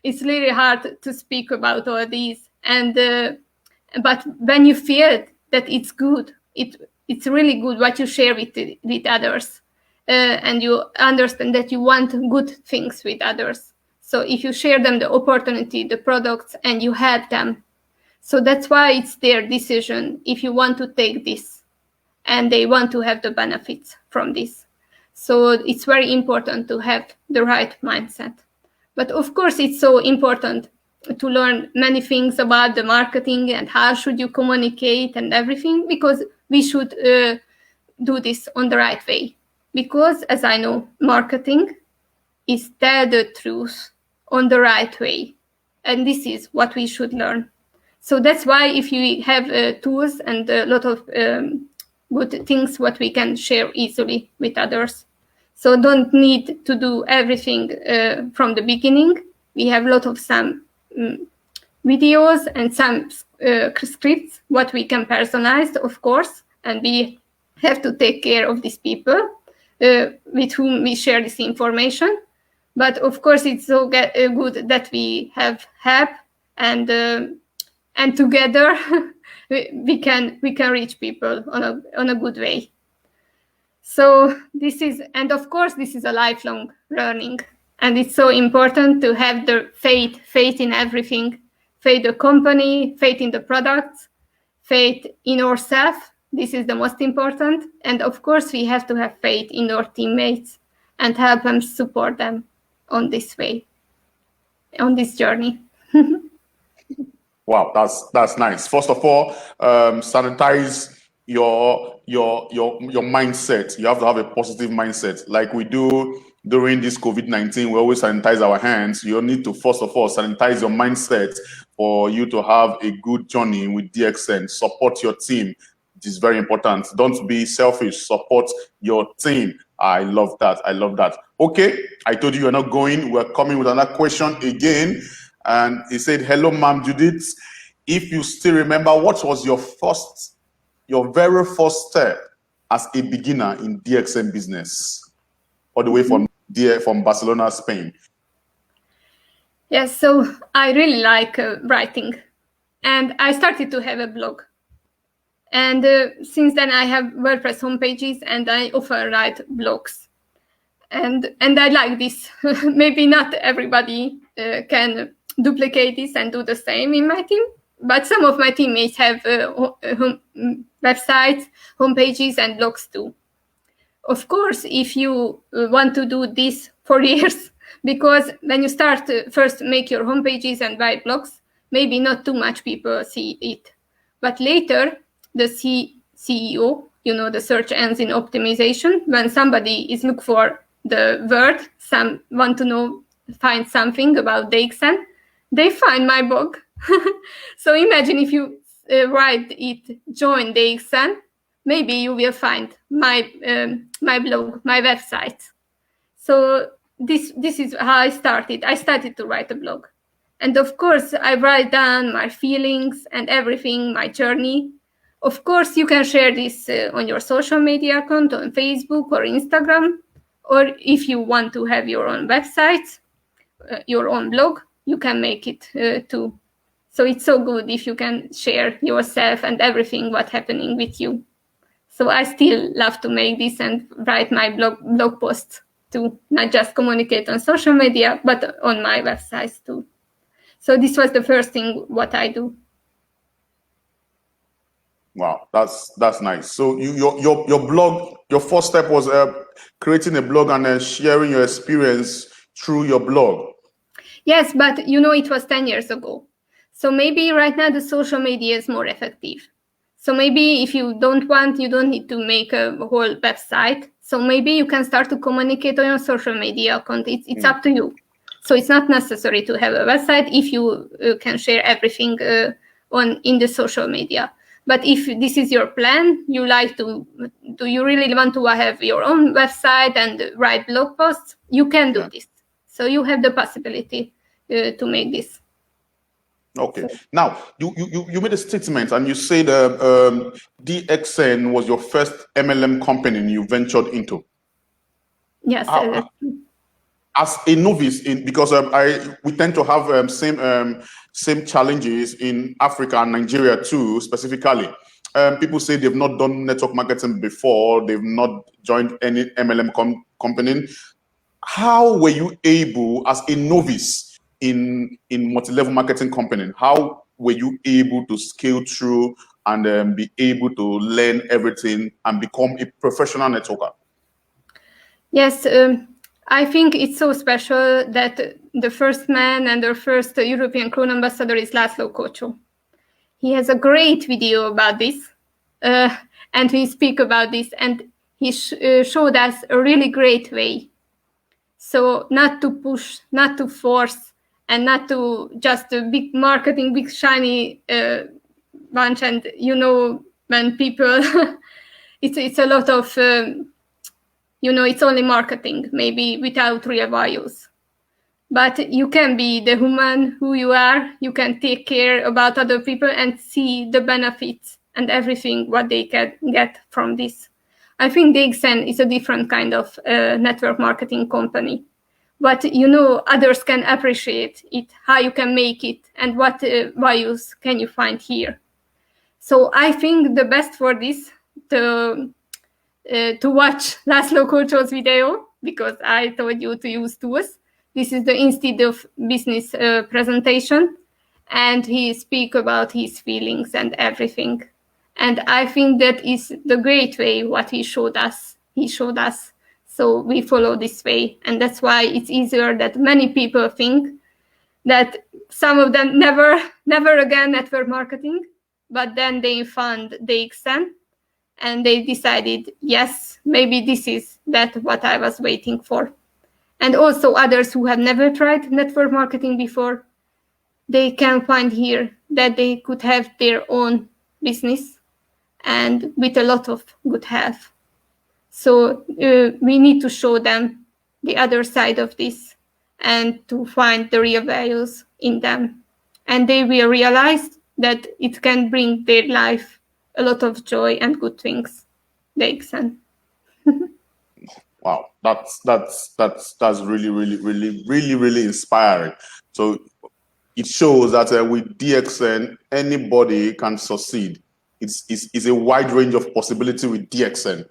It's really hard to speak about all these. And but when you feel that it's good, it's really good what you share with others, and you understand that you want good things with others. So if you share them the opportunity, the products, and you help them, so that's why it's their decision if you want to take this, and they want to have the benefits from this. So it's very important to have the right mindset. But of course, it's so important to learn many things about the marketing and how should you communicate and everything, because we should do this on the right way. Because as I know, marketing is tell the truth on the right way. And this is what we should learn. So that's why if you have tools and a lot of good things what we can share easily with others. So don't need to do everything from the beginning. We have a lot of some videos and some scripts what we can personalize, of course, and we have to take care of these people with whom we share this information. But of course, it's so good that we have help, and together we can reach people on a good way. So this is, and of course, this is a lifelong learning, and it's so important to have the faith in everything, faith in the company, faith in the products, faith in ourselves. This is the most important, and of course, we have to have faith in our teammates and help them, support them on this way, on this journey. Wow, that's nice. First of all, sanitize your mindset. You have to have a positive mindset, like we do during this COVID-19. We always sanitize our hands. You need to first of all sanitize your mindset for you to have a good journey with DXN. Support your team. It is very important. Don't be selfish. Support your team. I love that. I love that. Okay, I told you you're not going. We're coming with another question again. And he said, hello, Ma'am Judith. If you still remember, what was your very first step as a beginner in DXN business, all the way from Barcelona, Spain? Yes, so I really like writing, and I started to have a blog. And since then, I have WordPress homepages, and I often write blogs. And I like this. Maybe not everybody can duplicate this and do the same in my team, but some of my teammates have websites, homepages, and blogs too. Of course, if you want to do this for years, because when you start first make your homepages and write blogs, maybe not too much people see it. But later, the SEO, the search engine optimization, when somebody is looking for the word, some want to find something about DXN, they find my blog. So imagine if you write it, join DXN, maybe you will find my blog, my website. So this is how I started. I started to write a blog. And of course, I write down my feelings and everything, my journey. Of course, you can share this on your social media account, on Facebook or Instagram. Or if you want to have your own website, your own blog, you can make it too. So it's so good if you can share yourself and everything what's happening with you. So I still love to make this and write my blog posts too, not just communicate on social media, but on my websites too. So this was the first thing what I do. Wow, that's nice. So your blog, your first step was creating a blog and sharing your experience through your blog. Yes, but it was 10 years ago. So maybe right now the social media is more effective. So maybe if you don't need to make a whole website. So maybe you can start to communicate on your social media account. It's up to you. So it's not necessary to have a website if you can share everything in the social media. But if this is your plan, you really want to have your own website and write blog posts, you can do this. So you have the possibility to make this. Okay. Now, you made a statement and you said DXN was your first MLM company you ventured into. Yes. As a novice, because we tend to have same challenges in Africa and Nigeria too, specifically. People say they've not done network marketing before, they've not joined any MLM company. How were you able, as a novice in multi-level marketing company, how were you able to scale through and be able to learn everything and become a professional networker? Yes, I think it's so special that the first man and the first European Crown ambassador is Laszlo Kocsó. He has a great video about this, and we speak about this, and he showed us a really great way. So not to push, not to force, and not to just a big marketing, big shiny bunch. And when people, it's a lot of, it's only marketing, maybe without real values. But you can be the human who you are. You can take care about other people and see the benefits and everything what they can get from this. I think DXN is a different kind of network marketing company. But others can appreciate it, how you can make it, and what values can you find here. So I think the best for this to watch Laszlo Kocsó's video, because I told you to use tools. This is the Instead of Business presentation, and he speak about his feelings and everything. And I think that is the great way what he showed us. So we follow this way, and that's why it's easier that many people think that some of them never again network marketing, but then they found DXN and they decided, yes, maybe this is what I was waiting for. And also others who have never tried network marketing before, they can find here that they could have their own business and with a lot of good help. So we need to show them the other side of this and to find the real values in them. And they will realize that it can bring their life a lot of joy and good things. DXN. Wow, that's really, really, really, really, really inspiring. So it shows that with DXN, anybody can succeed. It's a wide range of possibility with DXN.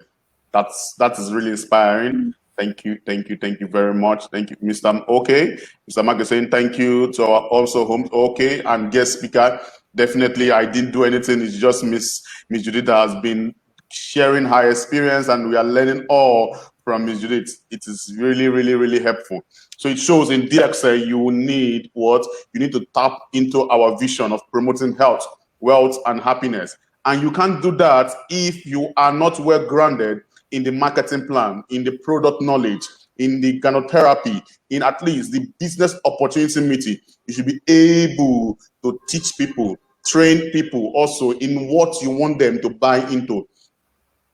That is really inspiring. Thank you very much. Thank you, Mr. Okay. Mr. Mark is saying thank you to our also home okay and guest speaker. Definitely, I didn't do anything. It's just Miss Judith has been sharing her experience, and we are learning all from Miss Judith. It is really, really, really helpful. So it shows in DXN you need what? You need to tap into our vision of promoting health, wealth, and happiness. And you can't do that if you are not well grounded in the marketing plan, in the product knowledge, in the gynotherapy, in at least the business opportunity meeting. You should be able to teach people, train people also in what you want them to buy into.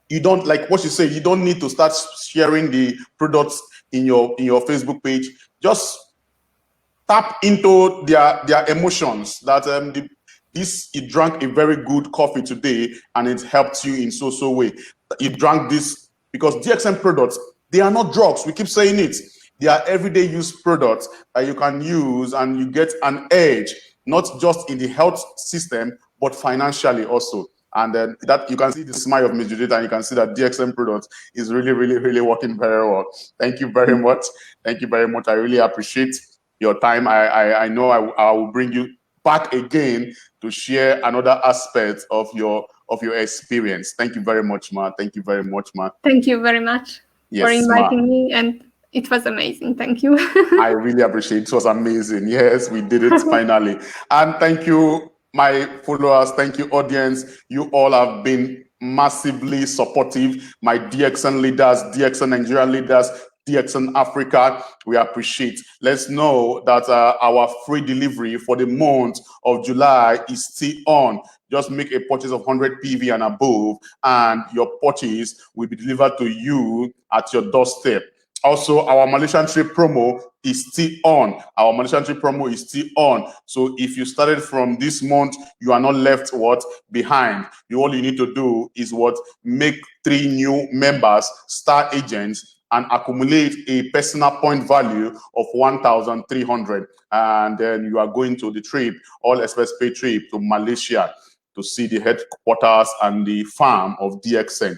You don't, like what you say, you don't need to start sharing the products in your Facebook page. Just tap into their emotions that you drank a very good coffee today and it helped you in so way. You drank this because DXN products, they are not drugs. We keep saying it. They are everyday use products that you can use and you get an edge, not just in the health system, but financially also. And that you can see the smile of Ms. Judith, and you can see that DXN products is really, really, really working very well. Thank you very much. Thank you very much. I really appreciate your time. I know I will bring you back again to share another aspect of your experience. Thank you very much, ma. Thank you very much, ma. Thank you very much for Yes, ma. inviting me, and it was amazing. Thank you. I really appreciate it. It was amazing. Yes, we did it finally. And thank you, my followers. Thank you, audience. You all have been massively supportive. My DXN leaders, DXN Nigeria leaders, DXN Africa, we appreciate. Let's know that our free delivery for the month of July is still on. Just make a purchase of 100 PV and above, and your purchase will be delivered to you at your doorstep. Also, our Malaysian trip promo is still on. Our Malaysian trip promo is still on. So if you started from this month, you are not left behind. All you need to do is make 3 new members, star agents, and accumulate a personal point value of 1,300. And then you are going to the trip, all express pay trip to Malaysia to see the headquarters and the farm of DXN.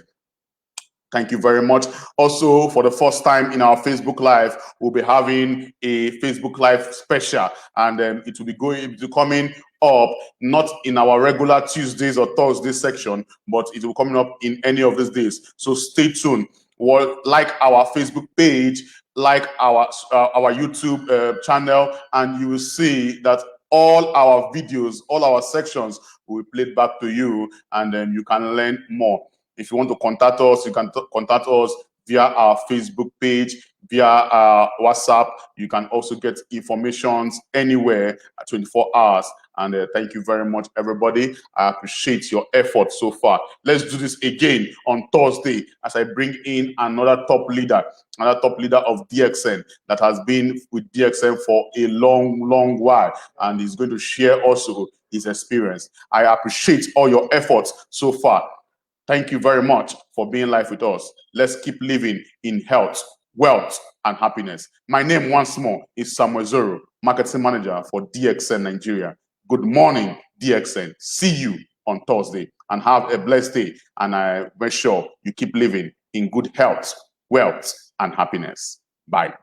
Thank you very much. Also, for the first time in our Facebook Live, we'll be having a Facebook Live special, and it will be coming up not in our regular Tuesdays or Thursdays section, but it will be coming up in any of these days. So stay tuned. Like our Facebook page, like our YouTube channel, and you will see that all our videos, all our sections will be played back to you, and then you can learn more. If you want to contact us, you can contact us via our Facebook page, via our WhatsApp. You can also get information anywhere at 24 hours. And thank you very much, everybody. I appreciate your effort so far. Let's do this again on Thursday as I bring in another top leader of DXN that has been with DXN for a long while, and he's going to share also his experience. I appreciate all your efforts so far. Thank you very much for being live with us. Let's keep living in health, wealth, and happiness. My name once more is Samuel Zoro, Marketing Manager for DXN Nigeria. Good morning, DXN. See you on Thursday, and have a blessed day. And I make sure you keep living in good health, wealth, and happiness. Bye.